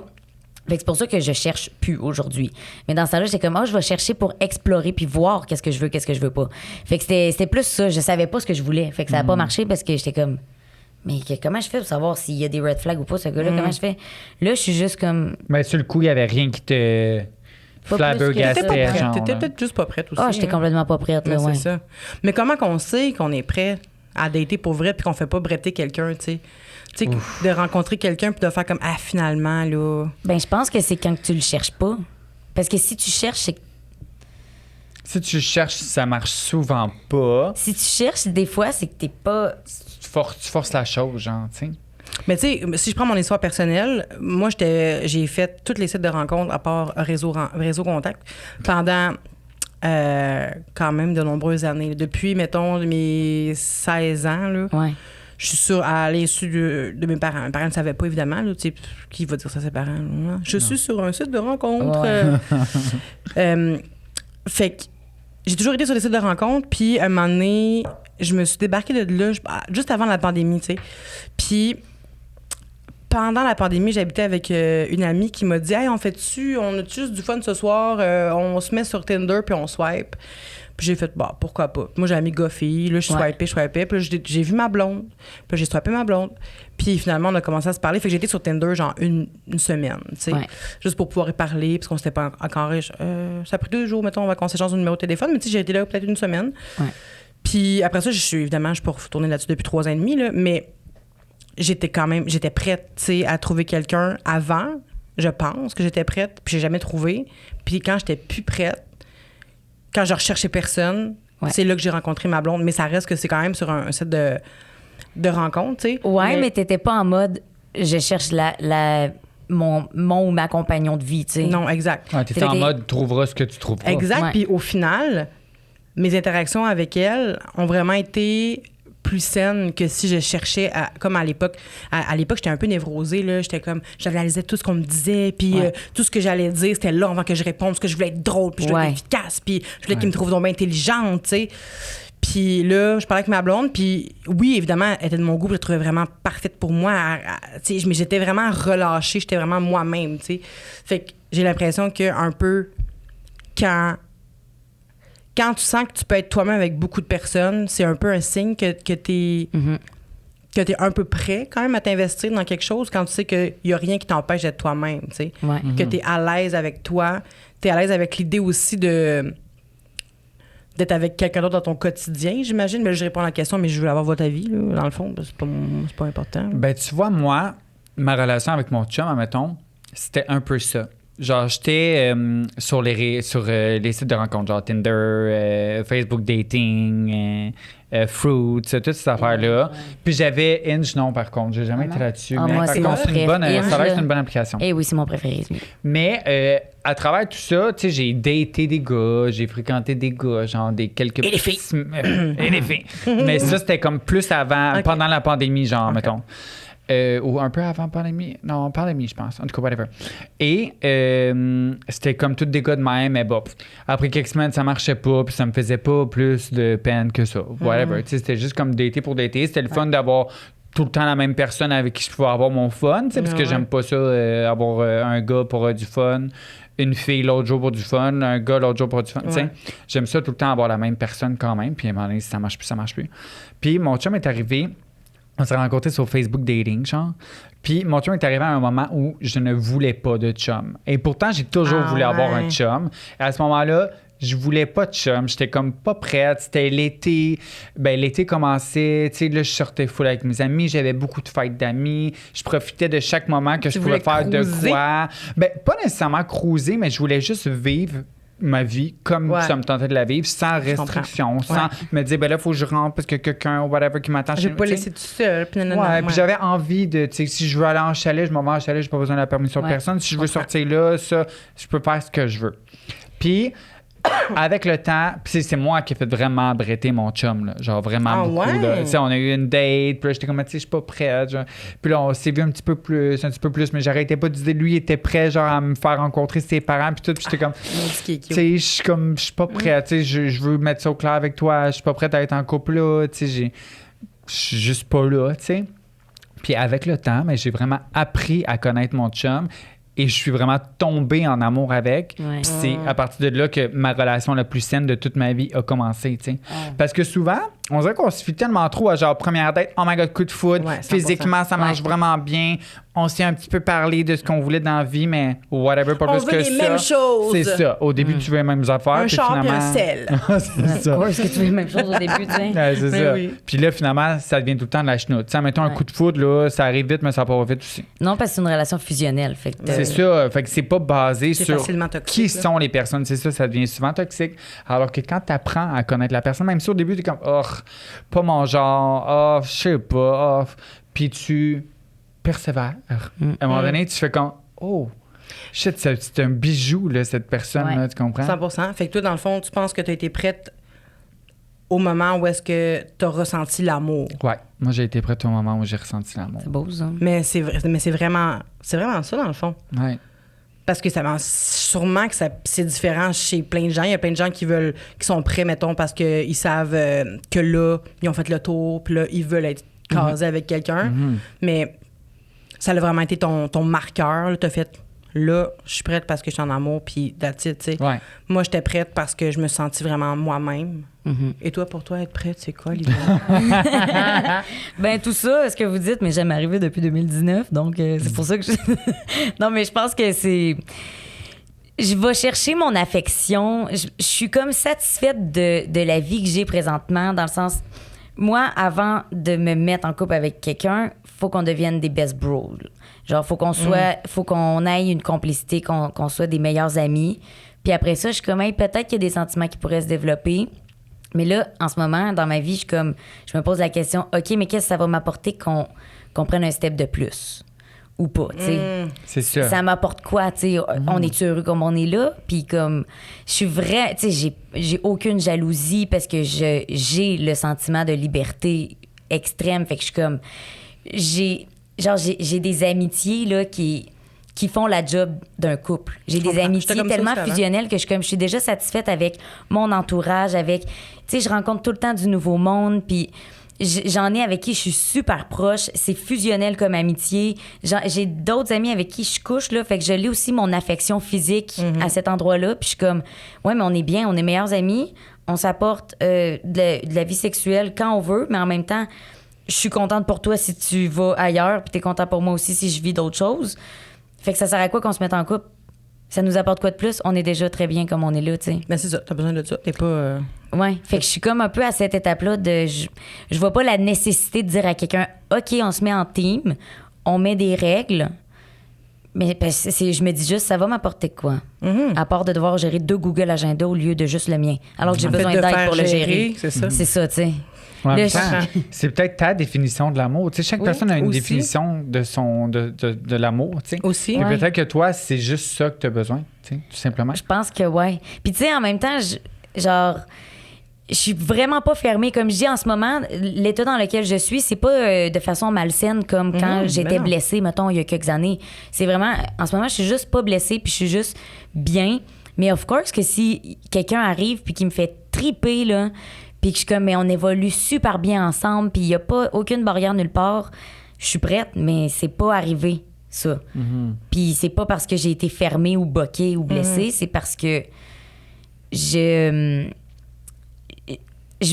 D: Fait que c'est pour ça que je cherche plus aujourd'hui. Mais dans ce temps-là, j'étais comme, je vais chercher pour explorer puis voir qu'est-ce que je veux, qu'est-ce que je veux pas. Fait que c'était plus ça. Je savais pas ce que je voulais. Fait que ça a pas marché parce que j'étais comme, mais comment je fais pour savoir s'il y a des red flags ou pas, ce gars-là? Comment je fais? Là, je suis juste comme.
C: Mais sur le coup, il y avait rien qui te flabbergastait.
B: T'étais pas prête.
C: genre,
B: T'étais
C: là.
B: peut-être juste pas prête aussi.
D: J'étais
B: hein.
D: complètement pas prête, là, ouais.
B: C'est ça. Mais comment qu'on sait qu'on est prêt à dater pour vrai puis qu'on fait pas bretter quelqu'un, tu sais? Tu sais, de rencontrer quelqu'un puis de faire comme, finalement, là.
D: Je pense que c'est quand tu le cherches pas. Parce que si tu cherches, c'est que.
C: Si tu cherches, ça marche souvent pas.
D: Si tu cherches, des fois, c'est que t'es pas.
C: Tu forces la chose, genre, tu sais.
B: Mais tu sais, si je prends mon histoire personnelle, moi, j'ai fait tous les sites de rencontres à part Réseau Contact pendant quand même de nombreuses années. Depuis, mettons, mes 16 ans, là.
D: Ouais.
B: Je suis à l'insu de mes parents. Mes parents ne savaient pas, évidemment. Là, tu sais, qui va dire ça à ses parents? Là? Je suis sur un site de rencontre.
D: Ouais.
B: Fait que j'ai toujours été sur des sites de rencontre. Puis, à un moment donné, je me suis débarquée de là juste avant la pandémie, tu sais. Puis, pendant la pandémie, j'habitais avec une amie qui m'a dit « Hey, on a juste du fun ce soir? On se met sur Tinder puis on swipe. » Puis j'ai fait, pourquoi pas. Moi, j'ai mis Goffy. Là, je swipais. Puis là, j'ai vu ma blonde. Puis là, j'ai swipé ma blonde. Puis finalement, on a commencé à se parler. Fait que j'ai été sur Tinder, genre, une semaine, tu sais.
D: Ouais.
B: Juste pour pouvoir y parler, parce qu'on s'était pas encore riche. Ça a pris 2 jours, mettons, on va qu'on s'échange un numéro de téléphone. Mais tu sais, j'ai été là peut-être une semaine.
D: Ouais.
B: Puis après ça, je suis pas retournée là-dessus depuis 3 ans et demi, là. Mais j'étais prête, tu sais, à trouver quelqu'un avant. Je pense que j'étais prête, puis j'ai jamais trouvé. Puis quand j'étais plus prête, quand je recherchais personne, c'est là que j'ai rencontré ma blonde. Mais ça reste que c'est quand même sur un site de rencontres, tu sais.
D: Ouais, mais t'étais pas en mode je cherche mon ou ma compagnon de vie, tu sais.
B: Non, exact.
C: Ouais, t'étais en mode trouveras ce que tu trouveras.
B: Exact.
D: Ouais.
B: Puis au final, mes interactions avec elle ont vraiment été plus saines que si je cherchais comme à l'époque. À l'époque, j'étais un peu névrosée, là. J'étais comme, j'analysais tout ce qu'on me disait, puis tout ce que j'allais dire, c'était là avant que je réponde, parce que je voulais être drôle, puis je voulais être efficace, puis je voulais qu'il me trouve donc bien intelligente, tu sais. Puis là, je parlais avec ma blonde, puis oui, évidemment, elle était de mon goût, je la trouvais vraiment parfaite pour moi. Tu sais, mais j'étais vraiment relâchée, j'étais vraiment moi-même, tu sais. Fait que j'ai l'impression que un peu, quand tu sens que tu peux être toi-même avec beaucoup de personnes, c'est un peu un signe que t'es un peu prêt quand même à t'investir dans quelque chose quand tu sais qu'il n'y a rien qui t'empêche d'être toi-même, tu sais.
D: Ouais.
B: Que t'es à l'aise avec toi, t'es à l'aise avec l'idée aussi d'être avec quelqu'un d'autre dans ton quotidien, j'imagine. Mais je réponds à la question, mais je veux avoir votre avis, là, dans le fond. C'est pas important.
C: Ben, tu vois, moi, ma relation avec mon chum, admettons, c'était un peu ça. Genre, j'étais sur les sites de rencontres, genre Tinder, Facebook Dating, Fruits, toutes ces affaires-là. Puis j'avais Hinge, non, par contre. J'ai jamais été là-dessus.
D: Ah,
C: mais
D: moi,
C: par
D: c'est
C: contre,
D: mon
C: c'est une bonne,
D: préféré.
C: ça a l'air que c'est une bonne application.
D: Eh oui, c'est mon préféré.
C: Mais à travers tout ça, tu sais, j'ai daté des gars, j'ai fréquenté des gars, genre quelques...
B: Et les filles.
C: Et les filles. Mais ça, c'était comme plus avant, pendant la pandémie, genre, mettons. Ou un peu avant pandémie. Non, pandémie, je pense. En tout cas, whatever. Et c'était comme tous des gars de même, mais bon, après quelques semaines, ça marchait pas, puis ça me faisait pas plus de peine que ça. Whatever. Tu sais, c'était juste comme dater pour dater. C'était le fun d'avoir tout le temps la même personne avec qui je pouvais avoir mon fun, tu sais, parce que j'aime pas ça, avoir un gars pour du fun, une fille l'autre jour pour du fun, un gars l'autre jour pour du fun, tu sais. J'aime ça tout le temps avoir la même personne quand même, puis à un moment donné, si ça marche plus, ça marche plus. Puis mon chum est arrivé. On s'est rencontrés sur Facebook Dating, genre. Puis mon chum est arrivé à un moment où je ne voulais pas de chum. Et pourtant, j'ai toujours voulu avoir un chum. Et à ce moment-là, je voulais pas de chum. J'étais comme pas prête. C'était l'été. Ben, l'été commençait. Tu sais, là, je sortais full avec mes amis. J'avais beaucoup de fêtes d'amis. Je profitais de chaque moment que je pouvais faire de quoi. Ben, pas nécessairement cruiser, mais je voulais juste vivre ma vie comme ça me tentait de la vivre, sans restriction, sans me dire, ben là, il faut que je rentre parce que quelqu'un ou whatever qui m'attend.
B: Je vais pas laisser tout seul. Puis
C: puis j'avais envie de, tu sais, si je veux aller en chalet, je m'en vais en chalet, j'ai pas besoin de la permission de personne. Si je veux sortir là, ça, je peux faire ce que je veux. Puis, avec le temps, puis c'est moi qui ai fait vraiment bretter mon chum, là, genre vraiment beaucoup. Là. Tu sais, on a eu une date, puis là, j'étais comme, tu sais, je suis pas prête. Genre. Puis là, on s'est vu un petit peu plus, mais j'arrêtais pas de dire, lui, il était prêt, genre, à me faire rencontrer ses parents, puis tout, puis j'étais comme, tu sais, je suis pas prête, tu sais, je veux mettre ça au clair avec toi, je suis pas prête à être en couple là, tu sais, je suis juste pas là, tu sais. Puis avec le temps, ben, j'ai vraiment appris à connaître mon chum. Et je suis vraiment tombé en amour avec. Puis c'est à partir de là que ma relation la plus saine de toute ma vie a commencé, tu sais. Parce que souvent, on dirait qu'on se fie tellement trop à genre première date, oh my god, coup de foudre, physiquement, ça marche vraiment bien. On s'est un petit peu parlé de ce qu'on voulait dans la vie, mais whatever, pas plus que ça.
B: On veut les mêmes choses.
C: C'est ça. Au début, tu veux les mêmes affaires.
B: Un char et
C: finalement...
B: un sel.
C: c'est ça.
D: Est-ce que tu veux les mêmes choses au début, tu sais?
C: C'est ça. Oui. Puis là, finalement, ça devient tout le temps de la chenoute. Tu sais, mettons un coup de foudre, là, ça arrive vite, mais ça part vite aussi.
D: Non, parce que c'est une relation fusionnelle. Fait que
C: c'est ça. Fait que c'est pas basé sur
B: toxique,
C: qui sont les personnes. C'est ça, ça devient souvent toxique. Alors que quand tu apprends à connaître la personne, même si au début, tu es comme, oh, pas mon genre, je sais pas, puis tu persévères. À un moment donné, tu fais comme, oh, shit, c'est un bijou, là, cette personne-là, tu comprends?
B: 100%. Fait que toi, dans le fond, tu penses que tu as été prête au moment où est-ce que tu as ressenti l'amour.
C: Ouais. Moi, j'ai été prête au moment où j'ai ressenti l'amour.
D: C'est beau, ça.
B: Mais c'est vraiment ça, dans le fond.
C: Ouais.
B: Parce que sûrement que c'est différent chez plein de gens. Il y a plein de gens qui sont prêts, mettons, parce qu'ils savent que là, ils ont fait le tour, puis là, ils veulent être casés avec quelqu'un. Mais ça a vraiment été ton marqueur. Tu as fait, là, je suis prête parce que je suis en amour, puis that's it, tu sais.
C: Ouais.
B: Moi, j'étais prête parce que je me sentis vraiment moi-même. Et toi, pour toi, être prête, c'est quoi, l'idée?
D: Ben tout ça, ce que vous dites, mais j'aime arriver depuis 2019, donc c'est pour ça que non, mais je pense que c'est... Je vais chercher mon affection. Je suis comme satisfaite de la vie que j'ai présentement, dans le sens... moi, avant de me mettre en couple avec quelqu'un, faut qu'on devienne des best bros. Genre, faut qu'on aille une complicité, qu'on soit des meilleurs amis. Puis après ça, je suis comme, hey, peut-être qu'il y a des sentiments qui pourraient se développer. Mais là, en ce moment, dans ma vie, je me pose la question, OK, mais qu'est-ce que ça va m'apporter qu'on prenne un step de plus? Ou pas, tu sais.
C: C'est ça.
D: Ça m'apporte quoi, tu sais? On est heureux comme on est là? Puis comme, je suis vrai, tu sais, j'ai aucune jalousie parce que j'ai le sentiment de liberté extrême. Fait que je suis comme, j'ai des amitiés, là, qui font la job d'un couple. J'ai des amitiés tellement fusionnelles que je suis déjà satisfaite avec mon entourage, avec... Tu sais, je rencontre tout le temps du nouveau monde, puis j'en ai avec qui je suis super proche. C'est fusionnel comme amitié. J'ai d'autres amis avec qui je couche, là, fait que je lis aussi mon affection physique à cet endroit-là, puis je suis comme, ouais, mais on est bien, on est meilleurs amis, on s'apporte de la vie sexuelle quand on veut, mais en même temps, je suis contente pour toi si tu vas ailleurs, puis t'es content pour moi aussi si je vis d'autres choses. Fait que ça sert à quoi qu'on se mette en couple? Ça nous apporte quoi de plus? On est déjà très bien comme on est là, tu sais.
B: Ben c'est ça, t'as besoin de ça. T'es pas...
D: Ouais. Fait que je suis comme un peu à cette étape-là de... Je vois pas la nécessité de dire à quelqu'un, OK, on se met en team, on met des règles, mais je me dis juste, ça va m'apporter quoi? À part de devoir gérer 2 Google Agenda au lieu de juste le mien. Alors que j'ai besoin d'aide pour le gérer.
B: C'est ça.
D: C'est ça, tu sais.
C: En même temps, c'est peut-être ta définition de l'amour. Tu sais, chaque personne a une
B: aussi.
C: définition de l'amour. Tu sais.
B: Aussi.
C: Et
D: Ouais.
C: peut-être que toi, c'est juste ça que tu as besoin, tu sais, tout simplement.
D: Je pense que ouais. Puis tu sais, en même temps, je suis vraiment pas fermée. Comme je dis en ce moment, l'état dans lequel je suis, c'est pas de façon malsaine comme quand j'étais
B: non.
D: blessée, mettons, il y a quelques années. C'est vraiment... En ce moment, je suis juste pas blessée, puis je suis juste bien. Mais of course que si quelqu'un arrive puis qui me fait triper, là, puis que je suis comme, mais on évolue super bien ensemble, puis il y a pas aucune barrière nulle part, je suis prête, mais c'est pas arrivé, ça. Puis c'est pas parce que j'ai été fermée ou boquée ou blessée, c'est parce que je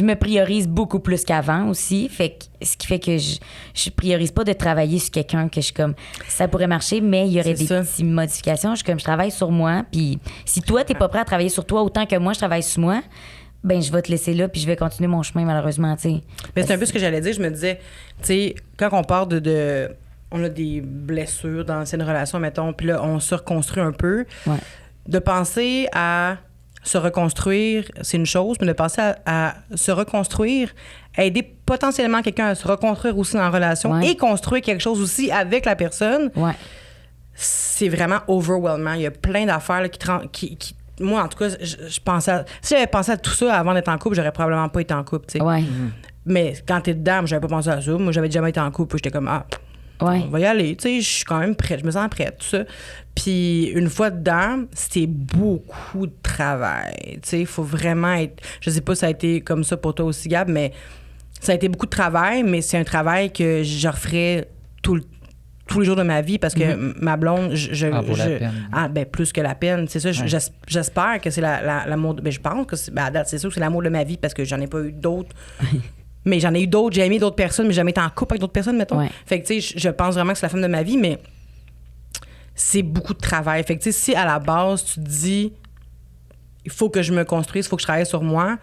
D: me priorise beaucoup plus qu'avant aussi. Fait que, ce qui fait que je priorise pas de travailler sur quelqu'un que je suis comme, ça pourrait marcher, mais il y aurait
B: C'est
D: des
B: ça.
D: petites modifications. Je suis comme, je travaille sur moi. Puis si toi, t'es pas prêt à travailler sur toi autant que moi, je travaille sur moi, ben je vais te laisser là puis je vais continuer mon chemin, malheureusement, tu sais.
B: Mais c'est un peu ce que j'allais dire. Je me disais, tu sais, quand on part on a des blessures dans une relation, mettons, puis là, on se reconstruit un peu.
D: Ouais.
B: De penser à se reconstruire, c'est une chose, mais de penser à se reconstruire, aider potentiellement quelqu'un à se reconstruire aussi dans la relation
D: Ouais.
B: et construire quelque chose aussi avec la personne,
D: Ouais.
B: c'est vraiment overwhelming. Il y a plein d'affaires là, qui moi, en tout cas, je pensais si j'avais pensé à tout ça avant d'être en couple, j'aurais probablement pas été en couple, tu sais.
D: Ouais.
B: Mais quand t'es dedans, moi, j'avais pas pensé à ça. Moi, j'avais jamais été en couple. J'étais comme,
D: Ouais.
B: on va y aller. Tu sais, je suis quand même prête. Je me sens prête, tout ça. Puis, une fois dedans, c'était beaucoup de travail. Tu sais, il faut vraiment être... Je sais pas si ça a été comme ça pour toi aussi, Gab, mais ça a été beaucoup de travail, mais c'est un travail que je referais tous les jours de ma vie parce que ma blonde,
C: vaut la peine.
B: ben plus que la peine, c'est ça.
C: Ouais.
B: J'espère que c'est l'amour. Ben je pense que à date, c'est sûr que c'est l'amour de ma vie parce que j'en ai pas eu d'autres. Mais j'en ai eu d'autres, j'ai aimé d'autres personnes, mais j'ai jamais été en couple avec d'autres personnes, mettons.
D: Ouais.
B: Fait que tu sais, je pense vraiment que c'est la femme de ma vie, mais c'est beaucoup de travail. Fait que tu sais, si à la base tu te dis, il faut que je me construise, il faut que je travaille sur moi.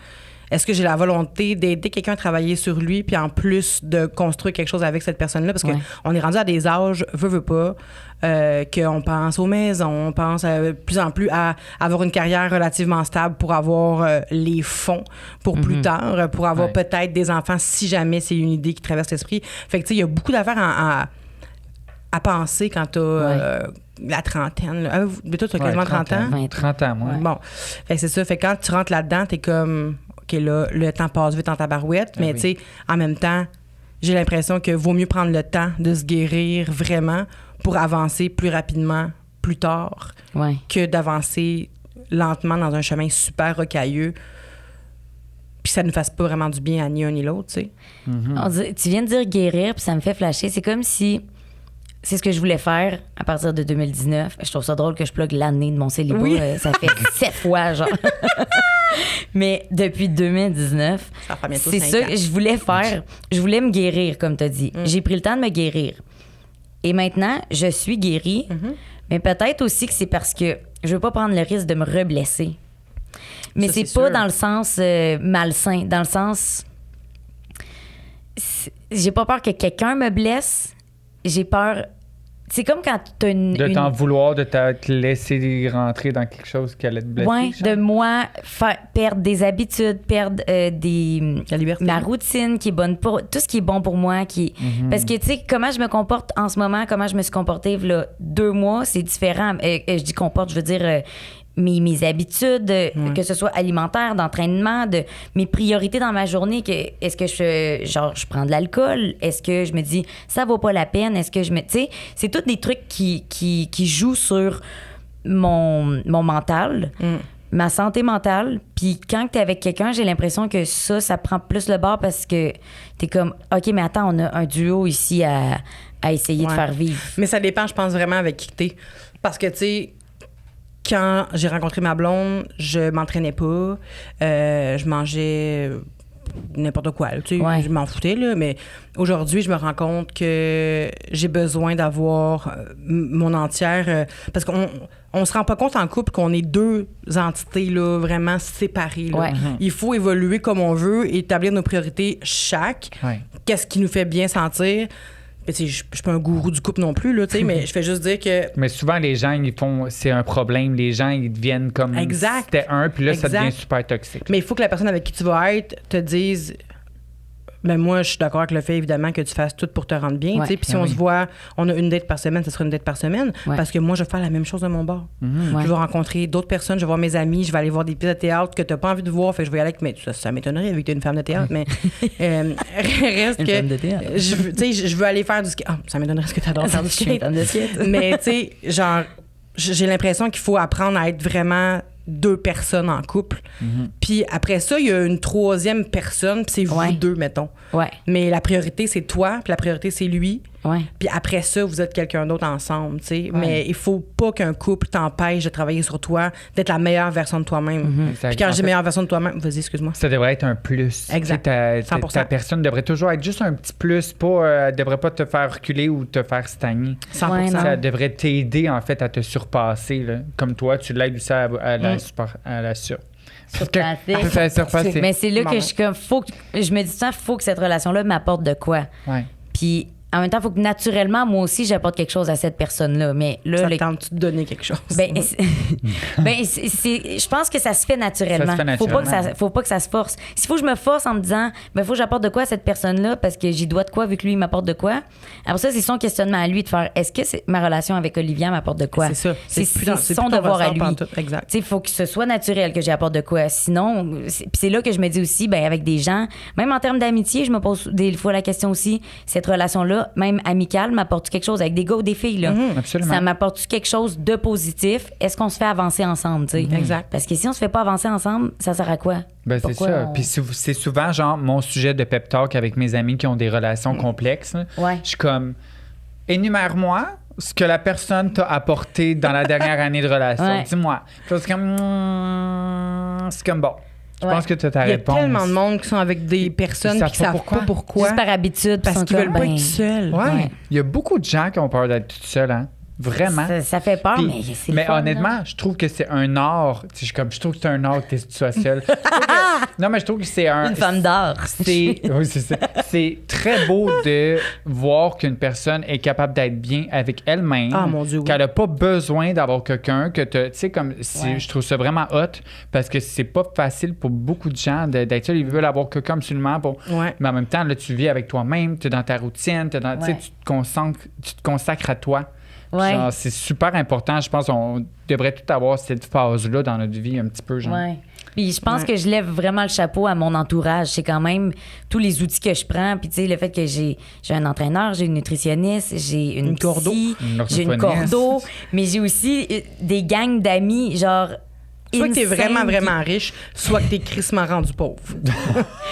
B: Est-ce que j'ai la volonté d'aider quelqu'un à travailler sur lui, puis en plus de construire quelque chose avec cette personne-là? Parce
D: Ouais.
B: qu'on est rendu à des âges, veut pas, qu'on pense aux maisons, on pense de plus en plus à avoir une carrière relativement stable pour avoir les fonds pour plus tard, pour avoir
C: Ouais.
B: peut-être des enfants si jamais c'est une idée qui traverse l'esprit. Fait que tu sais, il y a beaucoup d'affaires à penser quand t'as la trentaine. Là. Mais toi, t'as
C: Ouais,
B: quasiment 30 ans.
D: 20
C: 30 ans, moi.
B: Bon, fait que c'est ça. Fait que quand tu rentres là-dedans, t'es comme, OK, là, le temps passe vite en tabarouette, mais
C: oui.
B: tu sais, en même temps, j'ai l'impression que vaut mieux prendre le temps de se guérir vraiment pour avancer plus rapidement plus tard
D: Ouais.
B: que d'avancer lentement dans un chemin super rocailleux puis ça ne fasse pas vraiment du bien à ni un ni l'autre, tu sais.
D: Tu viens de dire guérir, puis ça me fait flasher. C'est comme si... C'est ce que je voulais faire à partir de 2019. Je trouve ça drôle que je plug l'année de mon célibat.
B: Oui.
D: Ça fait 7 fois, genre. Mais depuis 2019,
B: Ça fera bientôt
D: c'est
B: 5
D: ça
B: ans.
D: que je voulais faire. Je voulais me guérir, comme tu as dit. J'ai pris le temps de me guérir. Et maintenant, je suis guérie. Mais peut-être aussi que c'est parce que je veux pas prendre le risque de me reblesser. Mais
B: Ça,
D: c'est
B: c'est
D: pas
B: sûr.
D: dans le sens malsain. Dans le sens... j'ai pas peur que quelqu'un me blesse. J'ai peur. C'est comme quand t'as
C: de t'en vouloir, de te laisser rentrer dans quelque chose qui allait te blesser.
D: Ouais, de moi perdre des habitudes, perdre
B: La liberté.
D: ma routine qui est bonne pour tout ce qui est bon pour moi, parce que tu sais comment je me comporte en ce moment, comment je me suis comportée là 2 mois, c'est différent. Je dis comporte, je veux dire mes habitudes, que ce soit alimentaire, d'entraînement, de mes priorités dans ma journée. Est-ce que je prends de l'alcool? Est-ce que je me dis, ça vaut pas la peine? Est-ce que je me... Tu sais, c'est tous des trucs qui jouent sur mon mental, ma santé mentale. Puis quand t'es avec quelqu'un, j'ai l'impression que ça prend plus le bord parce que t'es comme, OK, mais attends, on a un duo ici à essayer de faire vivre.
B: Mais ça dépend, je pense, vraiment avec qui t'es. Parce que, tu sais, quand j'ai rencontré ma blonde, je m'entraînais pas, je mangeais n'importe quoi, tu sais, je m'en foutais, là, mais aujourd'hui, je me rends compte que j'ai besoin d'avoir mon entière, parce qu'on se rend pas compte en couple qu'on est 2 entités, là, vraiment séparées, là. Il faut évoluer comme on veut, établir nos priorités chaque, qu'est-ce qui nous fait bien sentir. Je suis pas un gourou du couple non plus, là, mais je fais juste dire que...
C: Mais souvent, les gens, ils font... C'est un problème. Les gens, ils deviennent comme...
B: Exact.
C: C'était un, puis là, ça devient super toxique.
B: Mais il faut que la personne avec qui tu vas être te dise... Ben moi, je suis d'accord avec le fait, évidemment, que tu fasses tout pour te rendre bien. Puis si on se voit, on a une date par semaine, ce sera une date par semaine. Parce que moi, je vais faire la même chose de mon bord. Je vais rencontrer d'autres personnes, je vais voir mes amis, je vais aller voir des pièces de théâtre que tu n'as pas envie de voir. Fait que je vais y aller avec... Mais ça m'étonnerait avec une femme de théâtre, mais reste
D: une
B: que...
D: femme de théâtre.
B: Je veux aller faire du skate. Ça m'étonnerait ce que tu adores faire du skate. Mais tu sais, genre, j'ai l'impression qu'il faut apprendre à être vraiment 2 personnes en couple. Puis après ça, il y a une 3e personne, puis c'est vous 2, mettons. Mais la priorité, c'est toi, puis la priorité, c'est lui. Puis après ça, vous êtes quelqu'un d'autre ensemble, tu sais. Mais il faut pas qu'un couple t'empêche de travailler sur toi, d'être la meilleure version de toi-même. Puis quand je dis meilleure version de toi-même, vas-y, excuse-moi.
C: Ça devrait être un plus.
B: Exact. 100%.
C: Ta personne devrait toujours être juste un petit plus, pas, elle devrait pas te faire reculer ou te faire stagner.
B: 100%.
C: Ça devrait t'aider, en fait, à te surpasser, là. Comme toi, tu l'aides aussi à la surpasser.
D: Mais c'est là que je suis comme, je me dis ça, faut que cette relation-là m'apporte de quoi. Puis en même temps, il faut que naturellement, moi aussi, j'apporte quelque chose à cette personne-là. Mais là,
B: ça tente de donner quelque chose.
D: Je pense que ça se fait naturellement.
C: Ça se fait naturellement.
D: Faut pas que ça se force. S'il faut que je me force en me disant, il faut que j'apporte de quoi à cette personne-là parce que j'y dois de quoi vu que lui, il m'apporte de quoi. Après ça, c'est son questionnement à lui de faire, est-ce que ma relation avec Olivia m'apporte de quoi?
B: C'est ça.
D: C'est son devoir à lui.
B: Exact.
D: Il faut que ce soit naturel que j'apporte de quoi. Sinon, puis c'est là que je me dis aussi, avec des gens, même en termes d'amitié, je me pose des fois la question aussi, cette relation-là, même amicale, m'apporte-tu quelque chose avec des gars ou des filles, là?
C: Absolument.
D: Ça m'apporte-tu quelque chose de positif? Est-ce qu'on se fait avancer ensemble, tu sais?
B: Exact.
D: Parce que si on se fait pas avancer ensemble, ça sert à quoi?
C: C'est ça. Puis c'est souvent, genre, mon sujet de pep talk avec mes amis qui ont des relations complexes. Je suis comme, énumère-moi ce que la personne t'a apporté dans la dernière année de relation. Dis-moi. Puis c'est comme bon. Je pense que tu as ta réponse.
B: Il y a tellement de monde qui sont avec des personnes qui ne savent pas pourquoi.
D: Juste par habitude.
B: Parce qu'ils veulent pas être seuls.
C: Il y a beaucoup de gens qui ont peur d'être tout seuls, hein? Vraiment.
D: Ça fait peur, mais c'est
C: Mais
D: fun,
C: honnêtement,
D: là.
C: Je trouve que c'est un art. Je trouve que c'est un art que tu sois seul. Non, mais je trouve que c'est
D: une femme d'art.
C: Oui, c'est ça. C'est très beau de voir qu'une personne est capable d'être bien avec elle-même.
B: Ah, mon Dieu, oui.
C: Qu'elle n'a pas besoin d'avoir quelqu'un que tu sais, comme je trouve ça vraiment hot parce que c'est pas facile pour beaucoup de gens d'être seul. Ils veulent avoir quelqu'un absolument pour. Mais en même temps, là, tu vis avec toi-même, tu es dans ta routine, tu te consacres à toi. Genre, c'est super important. Je pense qu'on devrait tout avoir cette phase-là dans notre vie un petit peu. Genre.
D: Puis je pense que je lève vraiment le chapeau à mon entourage. C'est quand même tous les outils que je prends. Puis tu sais, le fait que j'ai un entraîneur, j'ai une nutritionniste, j'ai une
B: cordeau,
D: j'ai une cordeau, mais j'ai aussi des gangs d'amis, genre...
B: Soit que t'es vraiment, vraiment riche, soit que t'es crissement rendu pauvre.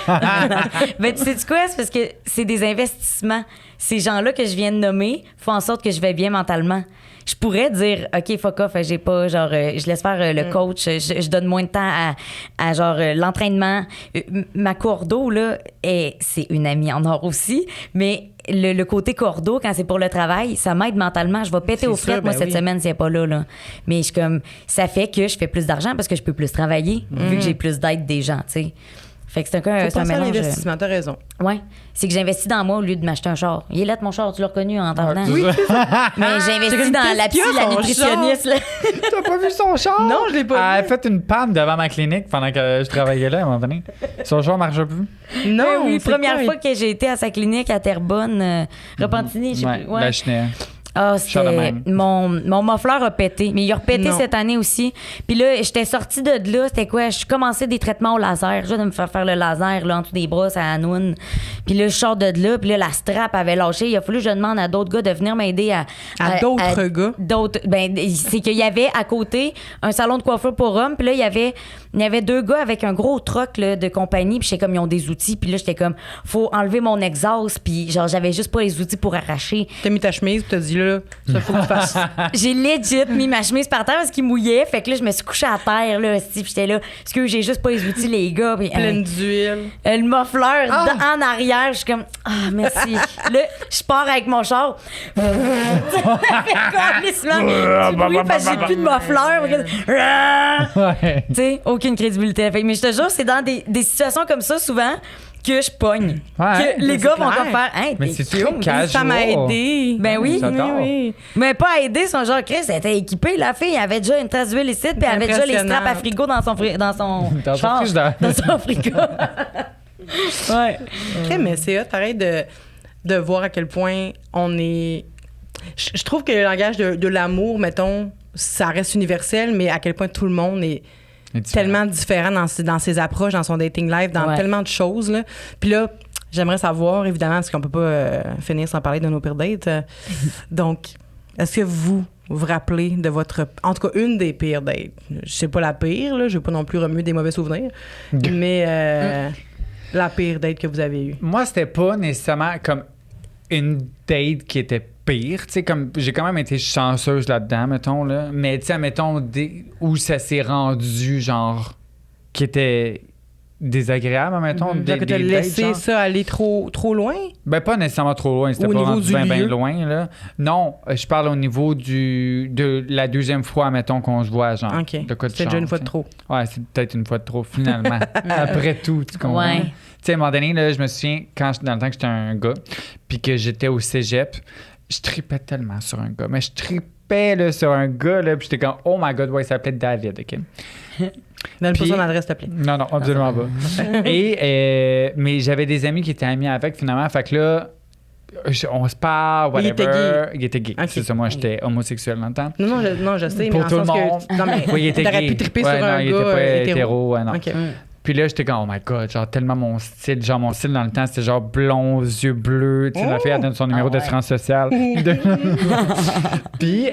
D: Ben, tu sais quoi? C'est parce que c'est des investissements. Ces gens-là que je viens de nommer font en sorte que je vais bien mentalement. Je pourrais dire, OK, fuck off, j'ai pas, genre, je laisse faire le coach, je donne moins de temps à genre, l'entraînement. Ma cordeau, là, c'est une amie en or aussi, mais le côté cordeau, quand c'est pour le travail, ça m'aide mentalement. Je vais péter aux frettes, moi, cette semaine, si elle n'est pas là. Mais je suis comme, ça fait que je fais plus d'argent parce que je peux plus travailler, vu que j'ai plus d'aide des gens, tu sais. Fait que c'est
B: Faut
D: un
B: penser à
D: mélange.
B: l'investissement, t'as raison.
D: Ouais. C'est que j'investis dans moi au lieu de m'acheter un char. Il est là, mon char, tu l'as reconnu en temps
C: Oui,
D: Mais j'investis
B: comme,
D: dans la
B: qu'est-ce qu'il y
D: psy,
B: a,
D: la
B: son
D: nutritionniste. Là.
C: T'as pas vu son char?
B: Non, je l'ai pas
C: Elle a
B: vu.
C: fait une panne devant ma clinique pendant que je travaillais là à un moment donné. Son char marche plus.
B: Non,
D: Ben oui,
B: c'est
D: première
B: quoi?
D: fois que j'ai été à sa clinique à Terrebonne, Repentigny, je sais plus. Ouais.
C: La chenille.
D: Ah, c'était...
C: Charlemagne.
D: Mon muffler a pété. Mais il a repété
B: Non.
D: cette année aussi. Puis là, j'étais sortie de là. C'était quoi? Je commençais des traitements au laser. Je de me faire le laser là, en dessous des bras, à Hanoun. Puis là, je sors de là. Puis là, la strap avait lâché. Il a fallu que je demande à d'autres gars de venir m'aider
B: À d'autres gars?
D: D'autres. Ben, c'est qu'il y avait à côté un salon de coiffure pour hommes. Puis là, il y avait 2 gars avec un gros truck là, de compagnie. Puis j'étais comme, ils ont des outils. Puis là, j'étais comme, faut enlever mon exhaust. Puis genre, j'avais juste pas les outils pour arracher.
B: T'as mis ta chemise, puis t'as dit là, ça faut que tu fasses.
D: J'ai legit mis ma chemise par terre parce qu'il mouillait. Fait que là, je me suis couchée à terre, là, aussi, puis j'étais là, parce que j'ai juste pas les outils, les gars. Puis,
B: Pleine d'huile.
D: le muffler en arrière, je suis comme, merci. Là, je pars avec mon char. Oui, parce que j'ai plus de muffler.
C: Ouais.
D: Tu sais, aucune crédibilité. Fait, mais je te jure, c'est dans des situations comme ça, souvent, que je pogne.
C: Ouais,
D: que les
B: c'est
D: gars vont
B: clair.
D: comme faire, hey,
C: Mais
D: t'es
C: c'est
D: con.
C: casual.
B: Ça m'a aidé.
D: Ben oui.
C: J'adore.
B: Oui.
D: Mais pas à aider, son genre, Chris, elle était équipée, la fille, elle avait déjà une tasse d'huile ici, puis elle avait déjà les straps à frigo dans son
C: Dans son
D: char,
C: frigidaire.
D: dans son frigo. ouais.
B: OK, mais c'est hot, pareil, de voir à quel point on est... Je trouve que le langage de l'amour, mettons, ça reste universel, mais à quel point tout le monde est tellement différent dans ses approches, dans son dating life, dans
D: Ouais.
B: tellement de choses. Là. Puis là, j'aimerais savoir, évidemment, parce qu'on peut pas finir sans parler de nos pires dates. Donc, est-ce que vous vous rappelez de votre... En tout cas, une des pires dates. Je sais pas la pire, là, je veux pas non plus remuer des mauvais souvenirs, mais la pire date que vous avez eue.
C: Moi, c'était pas nécessairement comme une date qui était pire. Tu sais, comme j'ai quand même été chanceuse là-dedans, mettons, là. Mais tu sais, mettons, où ça s'est rendu, genre, qui était désagréable, mettons.
B: Donc, que tu as
C: dates,
B: laissé
C: genre.
B: ça aller trop loin?
C: Ben, pas nécessairement trop loin. C'était
B: Au
C: pas
B: niveau
C: rendu
B: du
C: bien
B: lieu?
C: loin, là. Non, je parle au niveau de la deuxième fois, mettons, qu'on se voit, genre.
B: OK.
C: De quoi de
B: C'est déjà une
C: change,
B: fois de
C: tu sais.
B: trop.
C: Ouais, c'est peut-être une fois de trop, finalement. Après tout, tu comprends?
D: Ouais.
C: Tu sais, à un moment donné, là, je me souviens, dans le temps que j'étais un gars, puis que j'étais au cégep, je tripais tellement sur un gars. Mais je tripais là, sur un gars, là, puis j'étais comme, oh my God, ouais, il s'appelait David, OK?
B: Donne pas
C: Puis-
B: son adresse, s'il te plaît.
C: Non, absolument pas. Et, mais j'avais des amis qui étaient amis avec, finalement. Fait que là, on se parle,
B: Il
C: whatever.
B: était gay.
C: Il était gay.
B: Ok.
C: C'est ça, moi, j'étais homosexuel dans le temps.
B: Non, je sais,
C: Pour
B: mais en
C: tout le
B: sens
C: monde.
B: que... Non, mais
C: Oui, il était
B: t'aurais
C: gay.
B: pu triper
C: Ouais,
B: sur
C: non,
B: un
C: il
B: gars
C: était pas
B: hétéro.
C: ouais, non.
B: OK.
C: Puis là, j'étais comme, oh my God, genre tellement mon style. Genre, mon style dans le temps, c'était genre blond, yeux bleus. Tu sais, la fille, elle donne son numéro
D: Ah ouais.
C: d'assurance sociale. Puis,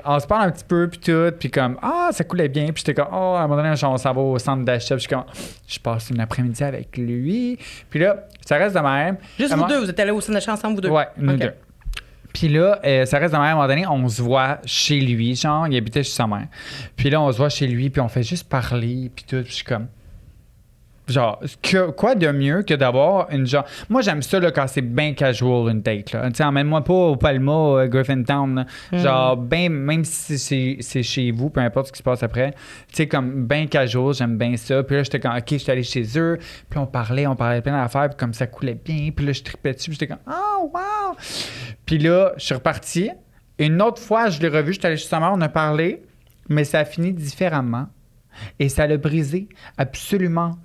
C: on se parle un petit peu, puis tout. Puis comme, ça coulait bien. Puis j'étais comme, à un moment donné, on s'en va au centre d'achat. Puis je suis comme, je passe une après-midi avec lui. Puis là, ça reste de même.
B: Juste
C: À
B: vous
C: moi-
B: deux, vous êtes allés au centre d'achat ensemble, vous deux?
C: Ouais, nous
B: OK.
C: deux. Puis là, ça reste de même. À un moment donné, on se voit chez lui. Genre, il habitait chez sa mère. Puis là, on se voit chez lui, puis on fait juste parler, puis tout. Puis je suis comme... Genre, quoi de mieux que d'avoir une genre... Moi, j'aime ça là, quand c'est bien casual, une date. Là. Tu sais, emmène-moi pas au Palma, Griffintown. Là. Genre, ben, même si c'est chez vous, peu importe ce qui se passe après. Tu sais, comme bien casual, j'aime bien ça. Puis là, j'étais comme, OK, j'étais allé chez eux. Puis on parlait plein d'affaires. Puis comme ça coulait bien. Puis là, je tripais dessus. Puis j'étais comme, oh, wow! Puis là, je suis reparti. Une autre fois, je l'ai revu. J'étais allé chez sa mère, on a parlé. Mais ça a fini différemment. Et ça l'a brisé absolument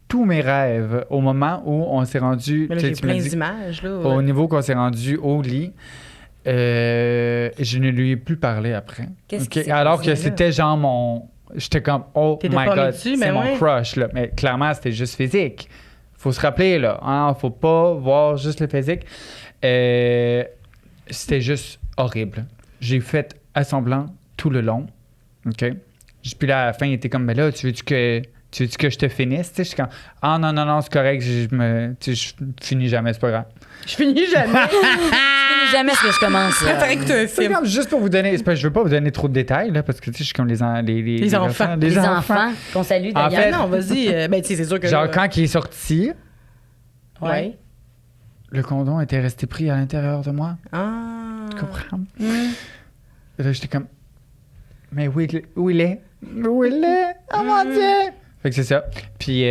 C: tous mes rêves au moment où on s'est rendu.
B: Mais là,
C: tu sais,
B: j'ai
C: tu m'as
B: plein
C: dit,
B: d'images, là.
C: au niveau qu'on s'est rendu au lit, je ne lui ai plus parlé après.
D: Qu'est-ce qui
C: OK?
D: s'est
C: Alors
D: passé
C: que
D: là?
C: c'était genre mon. J'étais comme, oh
B: T'étais
C: my
B: pas
C: God,
B: dessus,
C: c'est
B: mais
C: mon
B: ouais.
C: crush. Là. Mais clairement, c'était juste physique. Faut se rappeler, là. Hein, faut pas voir juste le physique. C'était juste horrible. J'ai fait à semblant tout le long. OK? Puis là, à la fin, il était comme, mais là, tu veux-tu que je te finisse? Tu sais, je suis comme, non, c'est correct, je finis jamais, c'est pas grave.
B: Je finis jamais.
D: Je finis jamais ce que je commence.
B: Je préfère écouter un
C: C'est
B: film.
C: comme juste pour vous donner, c'est parce que je veux pas vous donner trop de détails, là, parce que tu sais, je suis comme les
B: enfants.
D: Les enfants qu'on salue
C: En
D: d'ailleurs.
C: fait,
B: Non, vas-y. Ben, tu sais, c'est sûr que...
C: Genre,
B: là,
C: quand il est sorti,
B: Ouais.
C: le condom était resté pris à l'intérieur de moi.
B: Ah.
C: Tu comprends? Et là, j'étais comme, mais où il est? Où il est? Oh mon Dieu! Fait que c'est ça. Puis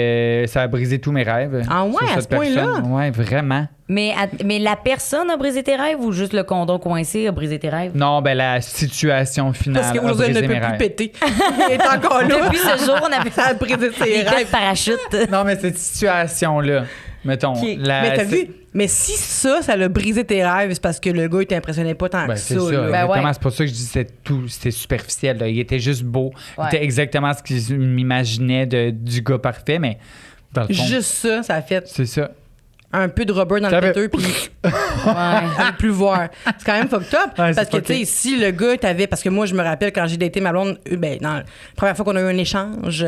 C: ça a brisé tous mes rêves.
B: Ah ouais,
C: sur
B: à
C: cette
B: ce point-là?
C: personne. Ouais, vraiment.
D: Mais la personne a brisé tes rêves ou juste le condom coincé a brisé tes rêves?
C: Non, ben la situation finale
B: Parce
C: a
B: qu'aujourd'hui, elle
C: brisé
B: ne
C: mes
B: peut plus
C: rêves.
B: péter. Elle est encore là.
D: Depuis ce jour, on avait
B: Ça a brisé ses
D: des gars de
B: rêves.
D: parachute.
C: Non, mais cette situation-là, mettons.
B: OK. Mais t'as vu? Mais si ça l'a brisé tes rêves, c'est parce que le gars, il t'impressionnait pas tant
C: Ben,
B: que
C: c'est
B: ça.
C: ça.
B: là.
D: Ben
C: Exactement.
D: ouais.
C: C'est pour ça que je dis que c'était superficiel. Là. Il était juste beau. Il
D: Ouais.
C: était exactement ce que je m'imaginais du gars parfait, mais dans le fond,
B: Juste ça a fait
C: c'est ça.
B: un peu de rubber dans
C: Ça
B: le
C: fait-
B: péteux, puis
D: Ouais.
B: à ne plus voir. C'est quand même fucked up.
C: Ouais, c'est
B: parce que,
C: fucké.
B: tu sais, si le gars t'avait. Parce que moi, je me rappelle quand j'ai daté ma blonde, la première fois qu'on a eu un échange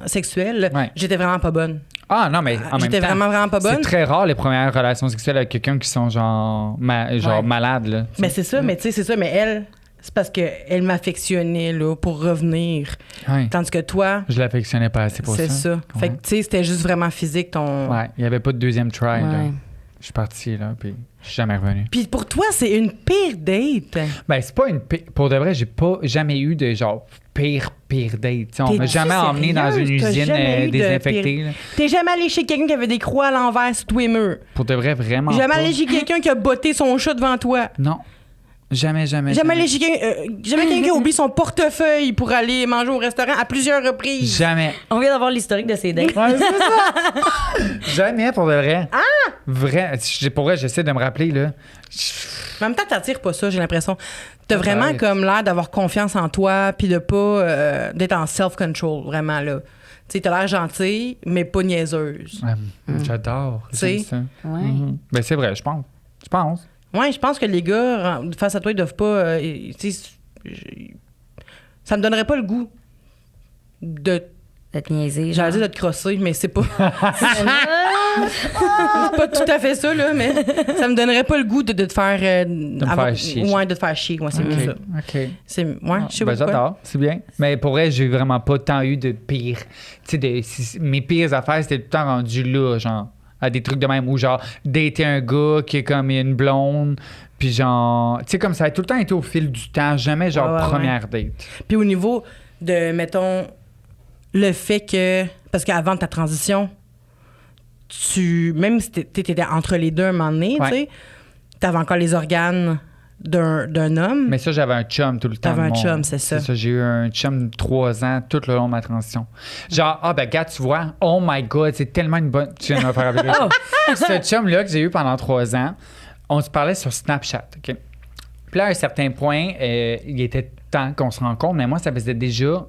B: sexuel,
C: Ouais.
B: j'étais vraiment pas bonne.
C: Ah non, mais en même
B: J'étais
C: temps,
B: vraiment pas bonne.
C: c'est très rare les premières relations sexuelles avec quelqu'un qui sont genre
B: Ouais.
C: malades. Là.
B: Mais c'est ça, mais tu sais, c'est ça. Mais elle, c'est parce qu'elle m'affectionnait, là, pour revenir.
C: Ouais.
B: Tandis que toi,
C: Je l'affectionnais pas assez pour ça.
B: c'est ça. Fait que, tu sais, c'était juste vraiment physique, ton.
C: Ouais, il n'y avait pas de deuxième try. Là.
D: Ouais.
C: Je suis parti, là, puis je suis jamais revenu.
B: Puis pour toi, c'est une pire date.
C: Ben, c'est pas une pire. Pour de vrai, j'ai pas jamais eu de genre pire date. T'sais, on m'a
B: T'es-tu
C: jamais emmené dans une
B: sérieuse? T'as
C: usine
B: jamais eu de
C: désinfectée.
B: pire-
C: là.
B: T'es jamais allé chez quelqu'un qui avait des croix à l'envers sur tous les murs.
C: Pour de vrai, vraiment.
B: Jamais
C: pas.
B: allé chez quelqu'un qui a botté son chat devant toi.
C: Non. Jamais.
B: Jamais allé chez jamais quelqu'un qui a oublié son portefeuille pour aller manger au restaurant à plusieurs reprises.
C: Jamais.
D: On vient d'avoir l'historique de ses dates.
C: Ouais, c'est ça. Jamais pour de vrai. Ah! Vrai. Pour vrai, j'essaie de me rappeler, là.
B: En même temps, t'attires pas ça, j'ai l'impression. T'as vraiment
C: Peut-être.
B: comme l'air d'avoir confiance en toi puis de pas d'être en self-control, vraiment, là. Tu sais, t'as l'air gentille, mais pas niaiseuse.
C: Ouais, j'adore.
B: Tu sais.
C: J'aime ça.
D: Ouais.
C: Ben, c'est vrai, je pense. Je pense.
B: Ouais, je pense que les gars, face à toi, ils doivent pas... tu sais, ça me donnerait pas le goût de...
D: De te niaiser.
B: J'allais dire de te crosser, mais c'est pas... c'est pas tout à fait ça, là, mais ça me donnerait pas le goût de te faire...
C: me faire chier.
B: Ouais, de te faire chier, ouais, c'est mieux ça.
C: OK.
B: C'est, ouais, je sais
C: Ben,
B: pas pourquoi.
C: j'adore, c'est bien. Mais pour vrai, j'ai vraiment pas tant eu de pire. Tu sais, mes pires affaires, c'était tout le temps rendu là, genre, à des trucs de même, ou genre, dater un gars qui est comme une blonde, puis genre, tu sais, comme ça a tout le temps été au fil du temps, jamais genre
B: Ouais, ouais,
C: première date.
B: Puis au niveau de, mettons, le fait que... Parce qu'avant de ta transition, même si t'étais entre les deux un moment donné,
C: Ouais.
B: tu sais, t'avais encore les organes d'un homme.
C: Mais ça, j'avais un chum tout le temps.
B: T'avais un
C: de mon-
B: chum, c'est ça.
C: J'ai eu un chum de 3 ans tout le long de ma transition. Genre, ben, gars, tu vois, oh my God, c'est tellement une bonne. Tu viens de me faire appeler. Ce chum-là que j'ai eu pendant 3 ans, on se parlait sur Snapchat, OK? Puis là, à un certain point, il était temps qu'on se rencontre, mais moi, ça faisait déjà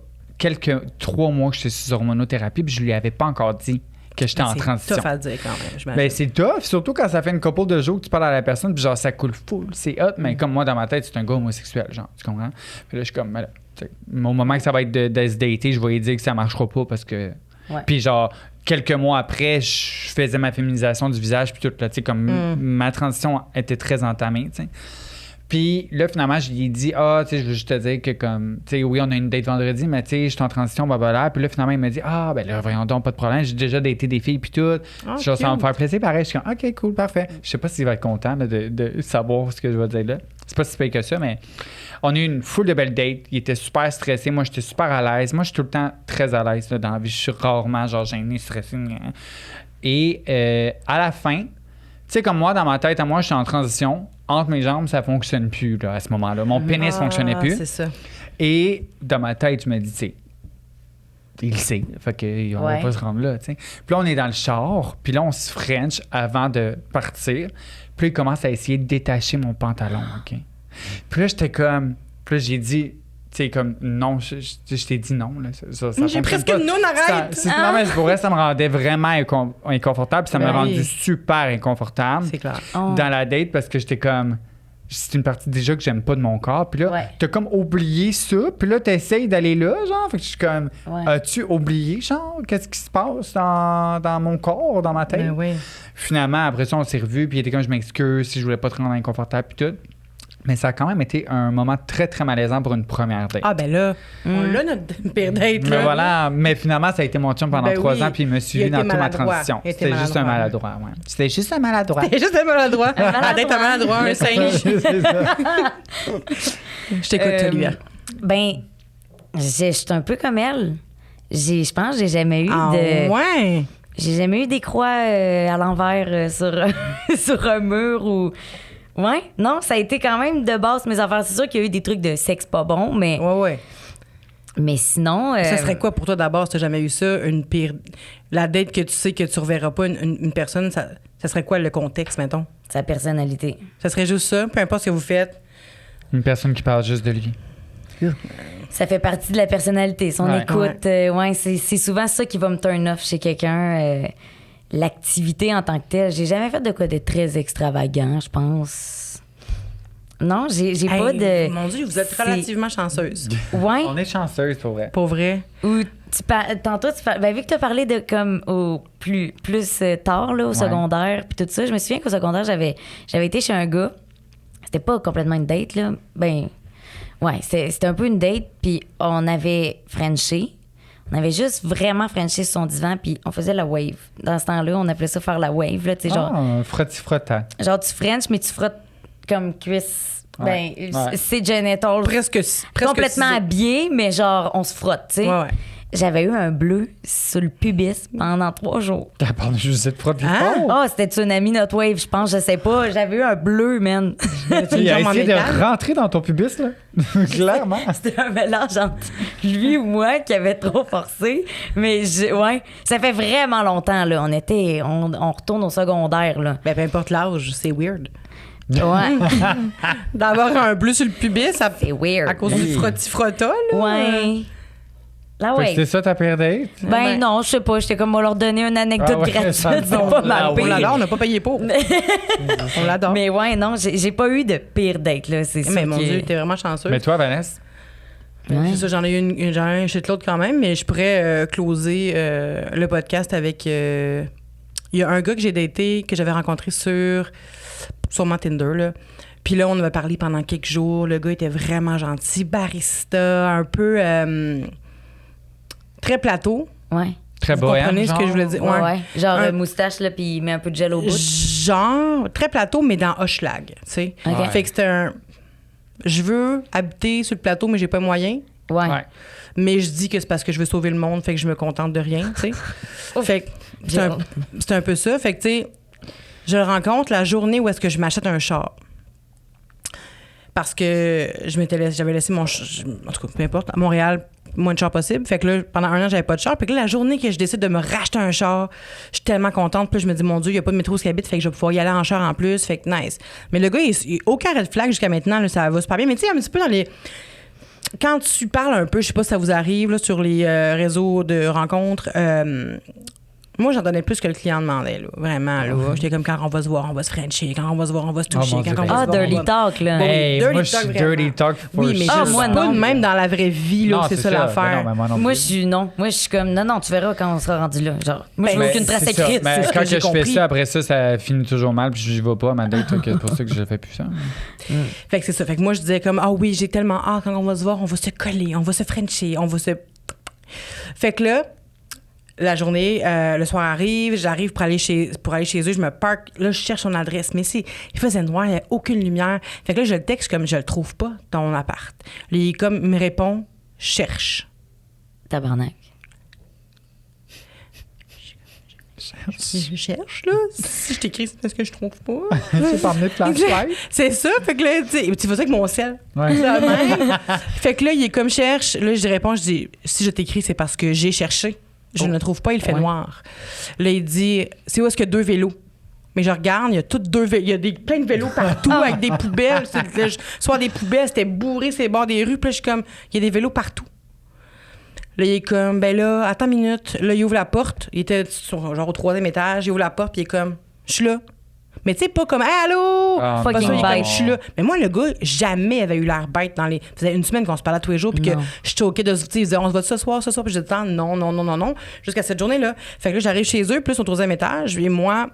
C: 3 mois que j'étais sous hormonothérapie, puis je lui avais pas encore dit que j'étais en transition.
B: C'est tough à dire quand même, j'imagine.
C: Ben, c'est tough, surtout quand ça fait une couple de jours que tu parles à la personne, puis genre, ça coule full, c'est hot, mais comme moi, dans ma tête, c'est un gars homosexuel, genre, tu comprends? Puis là, je suis comme, ben là, tu sais, au moment que ça va être de se dater, je vais lui dire que ça marchera pas parce que.
D: Ouais.
C: Puis genre, quelques mois après, je faisais ma féminisation du visage, puis tout, là, tu sais, comme ma transition était très entamée, tu sais. Puis là, finalement, je lui ai dit, tu sais, je veux juste te dire que comme, tu sais, oui, on a une date vendredi, mais tu sais, je suis en transition, blablabla. Puis là, finalement, il m'a dit, ben là, voyons donc, pas de problème, j'ai déjà daté des filles, puis tout. Genre, ça va me
B: cute.
C: faire plaisir, pareil. Je suis comme, OK, cool, parfait. Je sais pas s'il va être content là, de savoir ce que je vais dire là. C'est pas si pire que ça, mais on a eu une foule de belles dates. Il était super stressé. Moi, j'étais super à l'aise. Moi, je suis tout le temps très à l'aise là, dans la vie. Je suis rarement, genre, gêné, stressé. Et à la fin, tu sais, comme moi, dans ma tête, à moi, je suis en transition. Entre mes jambes, ça fonctionne plus là, à ce moment-là. Mon pénis fonctionnait plus.
B: C'est ça.
C: Et dans ma tête, je me dis, tu sais, il le sait. Fait qu'on va
D: Ouais.
C: pas se rendre là, tu sais. Puis là, on est dans le char. Puis là, on se French avant de partir. Puis là, il commence à essayer de détacher mon pantalon, OK? Puis là, j'étais comme... Puis là, j'ai dit... Tu sais, comme, non, je t'ai dit non, là. Ça
B: J'ai
C: fonctionne
B: presque
C: pas.
B: une noune, arrête!
C: Non, mais pour vrai, ça me rendait vraiment inconfortable. Puis ça m'a
B: Ben oui.
C: rendu super inconfortable
B: C'est clair.
D: Oh.
C: dans la date parce que j'étais comme... C'est une partie déjà que j'aime pas de mon corps. Puis là,
D: Ouais.
C: t'as comme oublié ça. Puis là, t'essayes d'aller là, genre. Fait que je suis comme...
D: Ouais.
C: As-tu oublié, genre, qu'est-ce qui se passe dans mon corps, dans ma tête?
B: Ben oui.
C: Finalement, après ça, on s'est revus, puis il était comme je m'excuse si je voulais pas te rendre inconfortable, puis tout. Mais ça a quand même été un moment très, très malaisant pour une première date.
B: Ah, ben là, on l'a notre pire date,
C: Mais
B: là.
C: voilà, mais finalement, ça a été mon chum pendant
B: Ben
C: 3
B: oui.
C: ans, puis il m'a
B: Il
C: suivi
B: a
C: dans
B: été
C: toute ma
B: maladroit.
C: transition.
B: Il a été
C: C'était juste un
B: maladroit.
C: maladroit, ouais. C'était juste un maladroit.
B: T'es juste un maladroit. Ah, d'être un maladroit, un singe.
C: C'est ça.
B: Je t'écoute, Olivia.
D: Ben, je suis un peu comme elle. Je pense que j'ai jamais eu
B: Ah,
D: de...
B: ouais!
D: J'ai jamais eu des croix à l'envers sur, sur un mur ou... Ouais, non, ça a été quand même de base mes affaires. C'est sûr qu'il y a eu des trucs de sexe pas bon, mais
B: Ouais.
D: sinon...
B: Ça serait quoi pour toi d'abord si t'as jamais eu ça, une pire... La date que tu sais que tu reverras pas une personne, ça serait quoi le contexte, mettons?
D: Sa personnalité.
B: Ça serait juste ça, peu importe ce que vous faites.
C: Une personne qui parle juste de lui.
D: Ça fait partie de la personnalité. Son
C: Ouais.
D: écoute, c'est souvent ça qui va me turn off chez quelqu'un. L'activité en tant que telle. J'ai jamais fait de quoi de très extravagant, je pense. Non, j'ai pas de...
B: Mon Dieu, vous êtes
D: c'est-
B: relativement chanceuse.
D: Ouais.
C: On est chanceuse, pour vrai.
B: Pour vrai.
D: Ou tantôt, vu que tu as parlé de comme au plus tard, là, au secondaire, puis tout ça, je me souviens qu'au secondaire, j'avais été chez un gars. C'était pas complètement une date, là. Ben, ouais, c'était un peu une date, puis on avait frenché. On avait juste vraiment frenché sur son divan, puis on faisait la wave. Dans ce temps-là, on appelait ça faire la wave, là, tu sais,
C: Ah, frotti-frottant.
D: genre tu frenches, mais tu frottes comme cuisse.
C: Ouais.
D: Ben,
C: Ouais.
D: c'est genital.
B: Presque
D: Complètement
B: six-
D: habillé, mais genre, on se frotte, tu sais.
B: Ouais.
D: J'avais eu un bleu sur le pubis pendant 3 jours.
C: T'as parlé juste de frotti
B: Ah!
D: Oh, c'était Tsunami Not Wave, je pense, je sais pas. J'avais eu un bleu, man.
C: Il a
B: jambe en
C: essayé
B: métal?
C: de rentrer dans ton pubis, là. Clairement.
D: C'était un mélange entre lui ou moi qui avait trop forcé. Mais ouais, ça fait vraiment longtemps, là. On retourne au secondaire, là.
B: Ben, peu importe l'âge, c'est weird.
D: Ouais,
B: D'avoir un bleu sur le pubis, ça,
D: c'est weird.
B: à cause du frotti-frotta, là.
D: Ouais. Là,
C: Fait que
D: ouais.
C: c'était ça ta pire date?
D: Ben
B: Ben-
D: non, je sais pas. J'étais comme, on va leur donner une anecdote
C: Ah ouais,
D: gratuite.
C: ça
D: C'est
C: me
D: pas
C: semble.
D: mal
C: Ah
B: On
C: oui.
D: pire.
B: l'adore, on n'a pas payé pour. On l'adore.
D: Mais ouais, non, j'ai pas eu de pire date, là. C'est
B: Mais
D: sûr
B: mon
D: que-
B: Dieu, t'es vraiment chanceuse.
C: Mais toi, Vanessa?
D: Ouais.
B: C'est ça, j'en ai eu j'en ai un chez l'autre quand même, mais je pourrais closer le podcast avec... Il y a un gars que j'ai daté, que j'avais rencontré sûrement Tinder, là. Puis là, on avait parlé pendant quelques jours. Le gars était vraiment gentil, barista, un peu... très plateau.
D: Ouais.
C: Très
B: Vous
C: bohème,
B: comprenez ce que
C: genre?
B: je voulais dire?
D: Ouais, ouais. Genre
B: Un-
D: moustache, là, puis il met un peu de gel au bout.
B: Genre, très plateau, mais dans Hochelag, tu sais.
D: Ok.
C: Ouais.
B: Fait que c'était un... Je veux habiter sur le plateau, mais j'ai pas moyen.
D: Ouais.
C: Ouais.
B: Mais je dis que c'est parce que je veux sauver le monde, fait que je me contente de rien, tu sais. Fait que c'est un peu ça. Fait que, tu sais, je le rencontre la journée où est-ce que je m'achète un char. Parce que j'avais laissé mon en tout cas, peu importe, à Montréal, moins de char possible. Fait que là, pendant un an, j'avais pas de char. Puis que là, la journée que je décide de me racheter un char, je suis tellement contente. Puis là, je me dis, mon Dieu, il n'y a pas de métro où habite, fait que je vais pouvoir y aller en char en plus. Fait que nice. Mais le gars, il a aucun red flag jusqu'à maintenant, là, ça va super bien. Mais tu sais, un petit peu dans les... Quand tu parles un peu, je sais pas si ça vous arrive là, sur les réseaux de rencontres, moi, j'en donnais plus que le client demandait, là. Vraiment, là. J'étais comme, quand on va se voir, on va se frencher. Quand on va se voir, on va se toucher.
C: mon
B: quand
C: Dieu,
B: on va
D: Ah,
B: se voir, on
D: dirty
B: va...
D: talk, là.
B: Bon,
C: Hey,
B: dirty
C: moi, je
B: talk,
C: suis
B: vraiment.
C: dirty talk for
B: Oui, mais
C: sure.
D: Ah,
B: je
D: moi,
B: suis pas
D: non.
B: de même dans la vraie vie, là.
C: Non,
B: C'est ça l'affaire.
C: Ben non, mais moi non
D: Moi,
C: plus.
D: je suis non. Moi, je suis comme, non, tu verras quand on sera rendu là. Genre, moi, je veux
B: Ben,
D: aucune trace
C: C'est ça.
D: écrite.
C: Mais
B: c'est ce
C: quand
B: que j'ai
C: je fais
B: compris.
C: ça, après ça, ça finit toujours mal, puis je vais pas à ma date. C'est pour ça que je fais plus ça.
B: Fait que c'est ça. Fait que moi, je disais comme, ah oui, j'ai tellement hâte quand on va se voir, on va se coller, on va se frencher, on va se... Fait que là, la journée, le soir arrive, j'arrive pour aller chez eux, je me parque, là, je cherche son adresse. Mais il faisait noir, il n'y avait aucune lumière. Fait que là, je le texte comme, je le trouve pas, ton appart. Là, il me répond, cherche.
D: Tabarnak.
B: Je cherche, là. Si je t'écris, c'est parce que je trouve pas.
C: C'est pas emmené de flashlight.
B: C'est ça. Fait que là, tu fais ça avec mon sel.
C: Ouais.
B: Ça même. Fait que là, il est comme cherche. Là, je réponds, je dis, si je t'écris, c'est parce que j'ai cherché. Je ne le trouve pas, il fait
D: Ouais.
B: noir. Là, il dit, c'est où est-ce qu'il y a 2 vélos? Mais je regarde, il y a toutes 2 vélos. Il y a plein de vélos partout avec des poubelles. Soit des poubelles, c'était bourré, c'est les bords des rues. Puis là, je suis comme, il y a des vélos partout. Là, il est comme, ben là, attends une minute. Là, il ouvre la porte. Il était genre au 3e étage. Il ouvre la porte, puis il est comme, je suis là. Mais tu sais, pas comme, hey, allô?
C: Ah,
D: Fucking
B: Pas ça, il est comme,
D: bête.
B: je suis là. Mais moi, le gars, jamais avait eu l'air bête dans les. Ça faisait une semaine qu'on se parlait tous les jours, puis que
D: Non.
B: je choquais de se. Tu sais, il disait, on se voit ce soir. Puis je disais, non. Jusqu'à cette journée-là. Fait que là, j'arrive chez eux, plus au 3e étage. Et moi,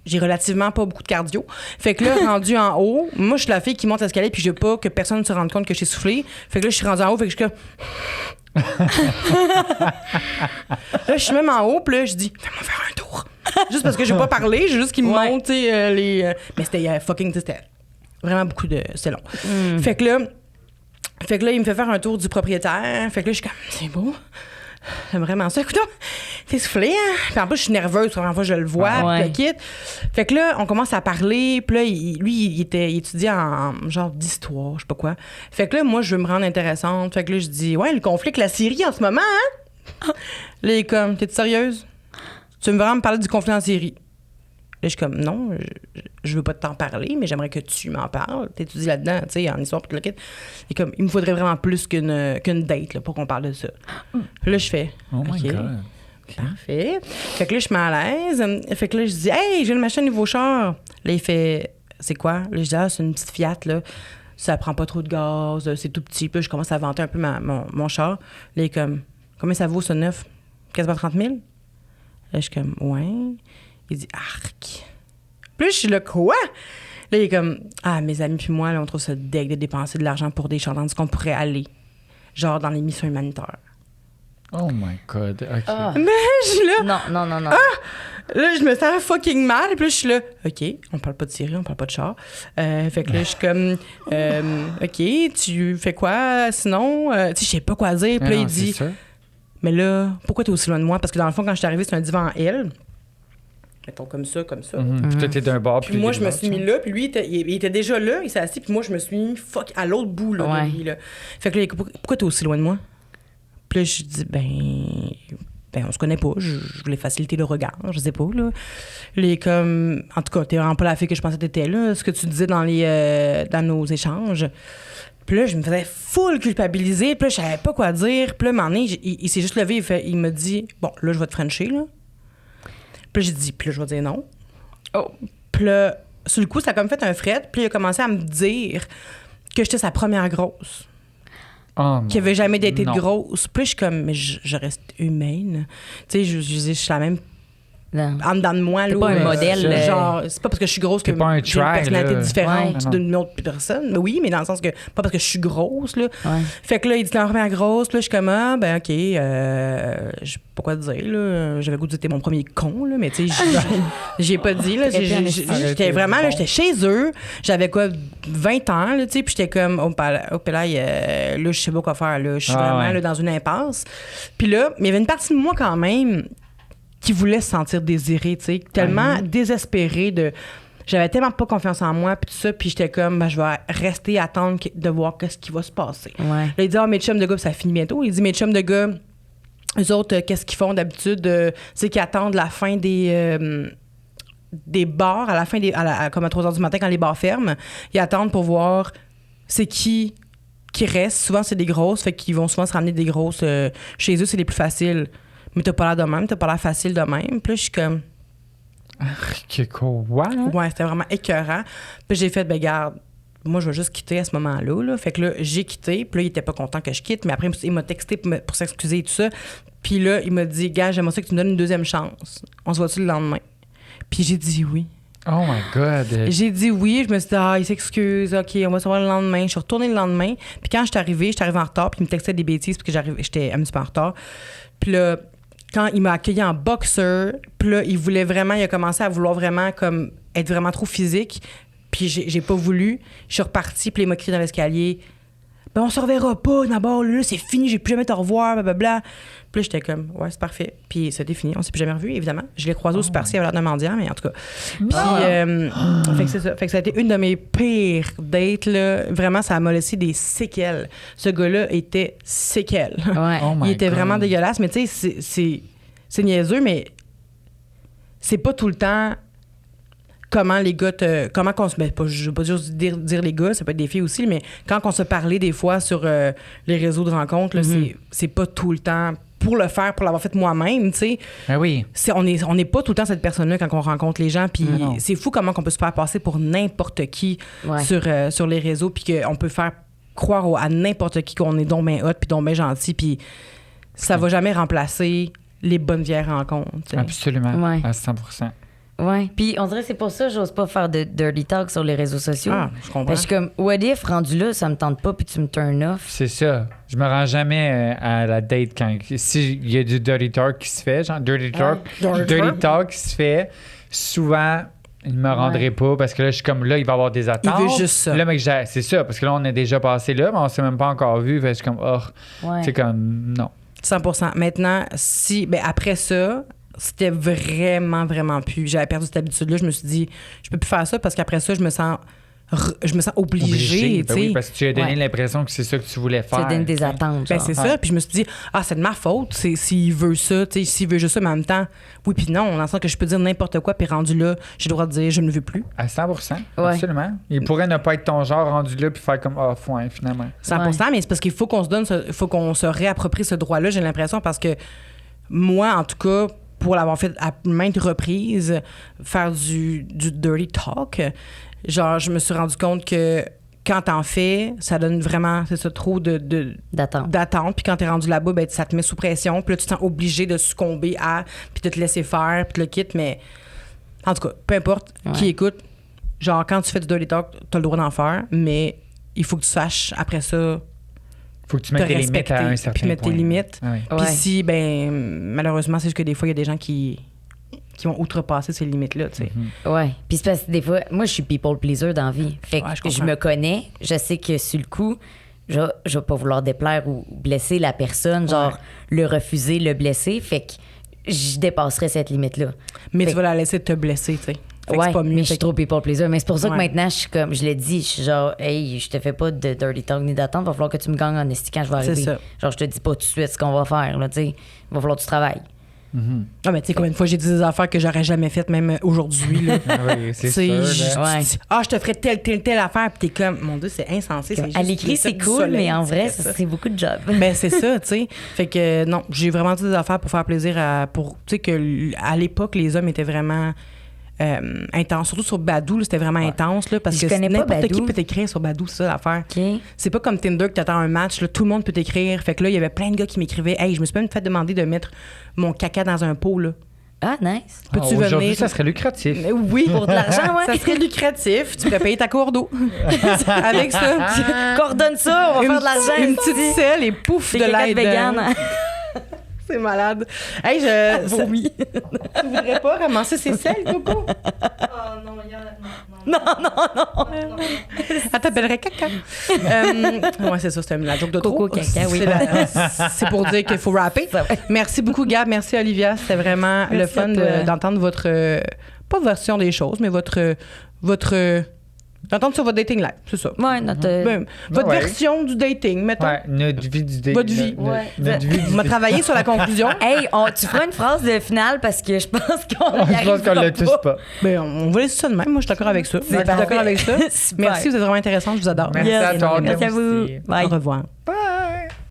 B: j'ai relativement pas beaucoup de cardio. Fait que là, rendu en haut, moi, je suis la fille qui monte l'escalier, puis je veux pas que personne se rende compte que j'ai soufflé. Fait que là, je suis rendue en haut, fait que je suis comme. Là, je suis même en haut, puis là, je dis, fais-moi faire un tour. Juste parce que je veux pas parler, j'ai juste qu'il me
D: Ouais.
B: montre, tu sais, les. Mais c'était fucking, tu sais, c'était vraiment beaucoup de. C'était long. Fait que là, Fait que là, il me fait faire un tour du propriétaire. Fait que là, je suis comme, c'est beau. J'aime vraiment ça. Écoute, t'es soufflé, hein? Puis en plus, je suis nerveuse. La première fois, je le vois.
D: Ouais.
B: Puis le quitte. Fait que là, on commence à parler. Puis là, il étudiait en genre d'histoire, je sais pas quoi. Fait que là, moi, je veux me rendre intéressante. Fait que là, je dis, ouais, le conflit avec la Syrie en ce moment, hein? Là, il est comme, t'es sérieuse? Tu veux vraiment me parler du conflit en Syrie? Là, je suis comme, non, je veux pas t'en parler, mais j'aimerais que tu m'en parles. T'étudies là-dedans, tu sais, en histoire, puis tout le kit. Et comme, il me faudrait vraiment plus qu'une date, là, pour qu'on parle de ça. Puis là, je fais,
C: Oh my
B: OK,
C: God.
B: parfait. Fait que là, je suis mal à l'aise. Fait que là, je dis, hey, j'ai le machin nouveau char. Là, il fait, c'est quoi? Là, je dis, c'est une petite Fiat, là. Ça prend pas trop de gaz, c'est tout petit. Puis là, je commence à vanter un peu mon char. Là, il est comme, combien ça vaut, ça, neuf? Quasiment 30 000? Là, je suis comme, ouais. Il dit, arc. Puis là, je suis là, quoi? Là, il est comme, mes amis puis moi, là, on trouve ça deg de dépenser de l'argent pour des chandails qu'on pourrait aller, genre dans les missions humanitaires.
C: Oh my God. OK.
D: Ah.
B: Mais je suis là.
D: Non.
B: Là, je me sens fucking mal. Puis là, je suis là, OK, on parle pas de Syrie, on parle pas de char. Fait que là, je suis comme, OK, tu fais quoi sinon? Tu sais, je sais pas quoi dire. Puis là, il dit, mais là, pourquoi t'es aussi loin de moi? Parce que dans le fond, quand je suis arrivée, c'est un divan en L. Mettons comme ça.
C: Puis toi, t'es d'un bord.
B: Puis moi, je me suis mis là, puis lui, il était déjà là, il s'est assis, puis moi, je me suis mis à l'autre bout là, de lui. Là. Fait que là, pourquoi t'es aussi loin de moi? Puis là, je dis, ben on se connaît pas, je voulais faciliter le regard, je sais pas, là. Les comme, en tout cas, t'es vraiment pas la fille que je pensais que t'étais, là, ce que tu disais dans nos échanges. Puis là, je me faisais full culpabiliser, puis là, je savais pas quoi dire. Puis là, un moment donné, il s'est juste levé, il me dit, bon, là, je vais te frencher, là. Puis là, j'ai dit, puis là, je vais dire non.
D: Oh.
B: Puis là, sur le coup, ça a comme fait un fret. Puis il a commencé à me dire que j'étais sa première grosse.
C: Oh,
B: Qu'il avait jamais été de
C: non.
B: grosse. Puis là, je suis comme, mais je reste humaine. Tu sais, je suis la même
D: Non.
B: en dedans de moi.
D: T'es
B: là,
D: pas un modèle,
B: Genre, c'est pas parce que je suis grosse que
C: T'es pas un
B: j'ai une
C: try,
B: personnalité
C: là.
B: différente
C: Ouais.
B: d'une autre personne. Mais oui, mais dans le sens que, pas parce que je suis grosse, là.
D: Ouais.
B: Fait que là, il dit, t'es en première grosse. Puis là, je suis comme, OK, je sais pas quoi dire, là. J'avais goût de dire, t'es mon premier con, là. Mais tu sais, j'ai pas dit, là. J'étais vraiment, là, j'étais chez eux. J'avais quoi, 20 ans, là, tu sais. Puis j'étais comme, là, je sais pas quoi faire, là. Je suis vraiment là, dans une impasse. Puis là, mais il y avait une partie de moi quand même qui voulait se sentir désirée, tu sais, tellement désespérée de... J'avais tellement pas confiance en moi, puis tout ça, puis j'étais comme, je vais rester attendre de voir qu'est-ce qui va se passer.
D: Ouais.
B: Là, il dit, mes chums de gars, puis ça finit bientôt. Il dit, mes chums de gars, eux autres, qu'est-ce qu'ils font d'habitude? C'est qu'ils attendent la fin des bars, à la fin comme à 3 h du matin, quand les bars ferment. Ils attendent pour voir c'est qui reste. Souvent, c'est des grosses, fait qu'ils vont souvent se ramener des grosses. Chez eux, c'est les plus faciles. Mais t'as pas l'air de même, t'as pas l'air facile de même. Puis là, je suis comme...
C: Quoi?
B: Ouais, c'était vraiment écœurant. Puis j'ai fait, garde, moi, je vais juste quitter à ce moment-là. Là. Fait que là, j'ai quitté. Puis là, il était pas content que je quitte. Mais après, il m'a texté pour s'excuser et tout ça. Puis là, il m'a dit, gars, j'aimerais ça que tu me donnes une deuxième chance. On se voit-tu le lendemain? Puis j'ai dit oui.
C: Oh my God.
B: J'ai dit oui. Je me suis dit, il s'excuse. OK, on va se voir le lendemain. Je suis retournée le lendemain. Puis quand j'étais arrivée en retard. Puis il me textait des bêtises parce que j'étais un petit peu en retard. Puis là, quand il m'a accueilli en boxeur, puis là, il a commencé à vouloir vraiment comme être vraiment trop physique. Puis j'ai pas voulu. Je suis repartie, puis il m'a crié dans l'escalier. Ben, on se reverra pas, d'abord, là, c'est fini, j'ai plus jamais te revoir, blablabla. Puis là, j'étais comme, ouais, c'est parfait. Puis c'était fini, on s'est plus jamais revus, évidemment. Je l'ai croisé au Super C, il avait l'air d'un mendiant, mais en tout cas. Puis, fait que c'est ça. Fait que ça a été une de mes pires dates, là. Vraiment, ça m'a laissé des séquelles. Ce gars-là était séquelles.
D: Ouais.
C: Oh my
B: Il était
C: God.
B: vraiment dégueulasse, mais tu sais, c'est niaiseux, mais c'est pas tout le temps comment les gars comment qu'on se... je veux pas juste dire les gars, ça peut être des filles aussi, mais quand on se parlait des fois sur les réseaux de rencontres, là, c'est pas tout le temps pour le faire, pour l'avoir fait moi-même, tu sais.
C: Ben oui.
B: On n'est pas tout le temps cette personne-là quand on rencontre les gens, puis
C: Non.
B: c'est fou comment on peut se faire passer pour n'importe qui sur les réseaux, puis qu'on peut faire croire à n'importe qui qu'on est donc bien hot, puis donc bien gentil, puis ça va jamais remplacer les bonnes vieilles rencontres. Tu sais.
C: Absolument.
D: Ouais.
C: À 100%.
D: Ouais. Puis on dirait que c'est pour ça que j'ose pas faire de dirty talk sur les réseaux sociaux.
B: Ah, je comprends.
D: Parce que je suis comme, what if, rendu là, ça me tente pas, puis tu me turn off.
C: C'est ça. Je me rends jamais à la date quand... S'il y a du dirty talk qui se fait, genre dirty talk qui se fait, souvent, il me rendrait pas parce que là, je suis comme là, il va y avoir des attentes.
B: Il veut juste ça.
C: Là, mec, c'est ça, parce que là, on est déjà passé là, mais on s'est même pas encore vu. Fait que je suis comme,
D: Ouais.
C: c'est comme, non.
B: 100%. Maintenant, après ça, c'était vraiment, vraiment plus. J'avais perdu cette habitude-là. Je me suis dit, je peux plus faire ça parce qu'après ça, je me sens obligée.
C: Ben oui, parce que tu as donné
D: Ouais.
C: l'impression que c'est ça que tu voulais faire.
D: Ça donne des attentes.
B: Ben,
D: genre.
B: c'est ça. Puis je me suis dit, c'est de ma faute. S'il veut ça, s'il veut juste ça, mais en même temps, oui, puis non, dans le sens que je peux dire n'importe quoi, puis rendu là, j'ai le droit de dire, je ne veux plus.
C: À 100%.
D: Ouais.
C: Absolument. Il pourrait ne pas être ton genre rendu là puis faire comme, ouais, finalement.
B: 100%, mais c'est parce qu'il faut qu'on se donne, il faut qu'on se réapproprie ce droit-là, j'ai l'impression, parce que moi, en tout cas, pour l'avoir fait à maintes reprises, faire du dirty talk, genre, je me suis rendu compte que quand t'en fais, ça donne vraiment, c'est ça, trop d'attente. Puis quand t'es rendu là-bas, ben, ça te met sous pression. Puis là, tu te sens obligé de succomber puis de te laisser faire, puis de le quitter. Mais en tout cas, peu importe qui écoute, genre, quand tu fais du dirty talk, t'as le droit d'en faire, mais il faut que tu saches, après ça,
C: Faut que tu
B: te
C: mettes tes limites à un
B: respecter,
C: certain
B: puis mettre tes
C: point.
B: limites.
C: Ouais.
B: Puis
D: Ouais.
B: si, ben, malheureusement, c'est juste que des fois, il y a des gens qui vont outrepasser ces limites-là, tu sais.
D: Ouais. Puis c'est parce que des fois, moi, je suis people pleaser dans la vie. Fait que
B: Ouais, je
D: je
B: comprends.
D: me connais. Je sais que sur le coup, je vais pas vouloir déplaire ou blesser la personne, genre le refuser, le blesser. Fait que je dépasserais cette limite-là.
B: Mais
D: Fait
B: tu vas la laisser te blesser, tu sais. Fait que
D: Ouais,
B: c'est pas mieux.
D: mais je
B: Fait
D: suis trop people pleaser. Mais c'est pour ça que
B: Ouais.
D: maintenant, je suis comme, je l'ai dit, je suis genre, hey, je te fais pas de dirty talk ni d'attente, va falloir que tu me gagnes en esti quand je vais
B: C'est
D: arriver.
B: ça.
D: Genre, je te dis pas tout de suite ce qu'on va faire, là, tu sais. Va falloir que tu travailles.
B: Ah, mais tu sais, combien de fois j'ai dit des affaires que j'aurais jamais faites, même aujourd'hui, là.
C: Ah oui, c'est
B: Tu sais,
C: sûr. là.
D: Ouais.
B: je te ferais telle affaire, puis t'es comme, mon Dieu, c'est insensé. c'est
D: À
B: juste
D: l'écrit,
B: le
D: c'est
B: fait du
D: cool,
B: soleil,
D: mais en
B: tu
D: vrai,
B: fais ça.
D: c'est beaucoup de job.
B: Ben, c'est ça, tu sais. Fait que, non, j'ai vraiment dit des affaires pour faire plaisir tu sais, à l'époque, les hommes étaient vraiment intenses. Surtout sur Badoo, là, c'était vraiment intense, là, parce
D: Je
B: que
D: connais pas
B: n'importe qui
D: Badoo.
B: peut t'écrire sur Badoo, ça, l'affaire.
D: OK.
B: C'est pas comme Tinder que t'attends un match, là, tout le monde peut t'écrire. Fait que là, il y avait plein de gars qui m'écrivaient. Hey, je me suis même fait demander de mettre mon caca dans un pot, là.
D: Ah, nice.
B: Peux-tu
C: Aujourd'hui,
B: venir?
C: ça serait lucratif.
B: Mais oui.
D: Pour de l'argent, ouais.
B: Ça serait lucratif. Tu pourrais payer ta cour d'eau. Avec ça.
D: Coordonne ça, on va faire de l'argent.
B: Une petite selle et pouf,
D: Des
B: de
D: caca de
B: l'aide.
D: vegan.
B: C'est malade. Hey,
D: Vomi.
B: tu voudrais pas ramasser ces selles, Coco? Oh non, non. Elle t'appellerait caca. Ouais, c'est ça, c'était la joke de
D: Coco
B: trop.
D: caca, oui.
B: C'est pour dire qu'il faut rapper.
D: Ça va.
B: Merci beaucoup, Gab. Merci, Olivia. C'était vraiment le
D: Merci
B: fun
D: à toi.
B: d'entendre votre... pas version des choses, mais votre d'entendre sur votre dating life, c'est ça.
D: Ouais, notre.
B: Ben, votre
C: Ouais.
B: version du dating, mettons.
C: Ouais, notre vie du dé.
B: Votre vie.
D: Ouais.
C: Notre vie
B: On va travailler sur la conclusion.
D: Hey, tu feras une phrase de finale parce que je pense qu'on y
C: Je pense qu'on
D: arrivera
C: l'a tous pas.
B: Ben, on va laisser ça de même. Moi, je suis d'accord avec ça. Je suis
D: parfait.
B: d'accord avec ça.
D: Super.
B: Merci, vous êtes vraiment intéressant. Je vous adore.
C: Merci à toi.
D: Merci à vous.
C: aussi.
D: Bye.
B: Au revoir.
C: Bye.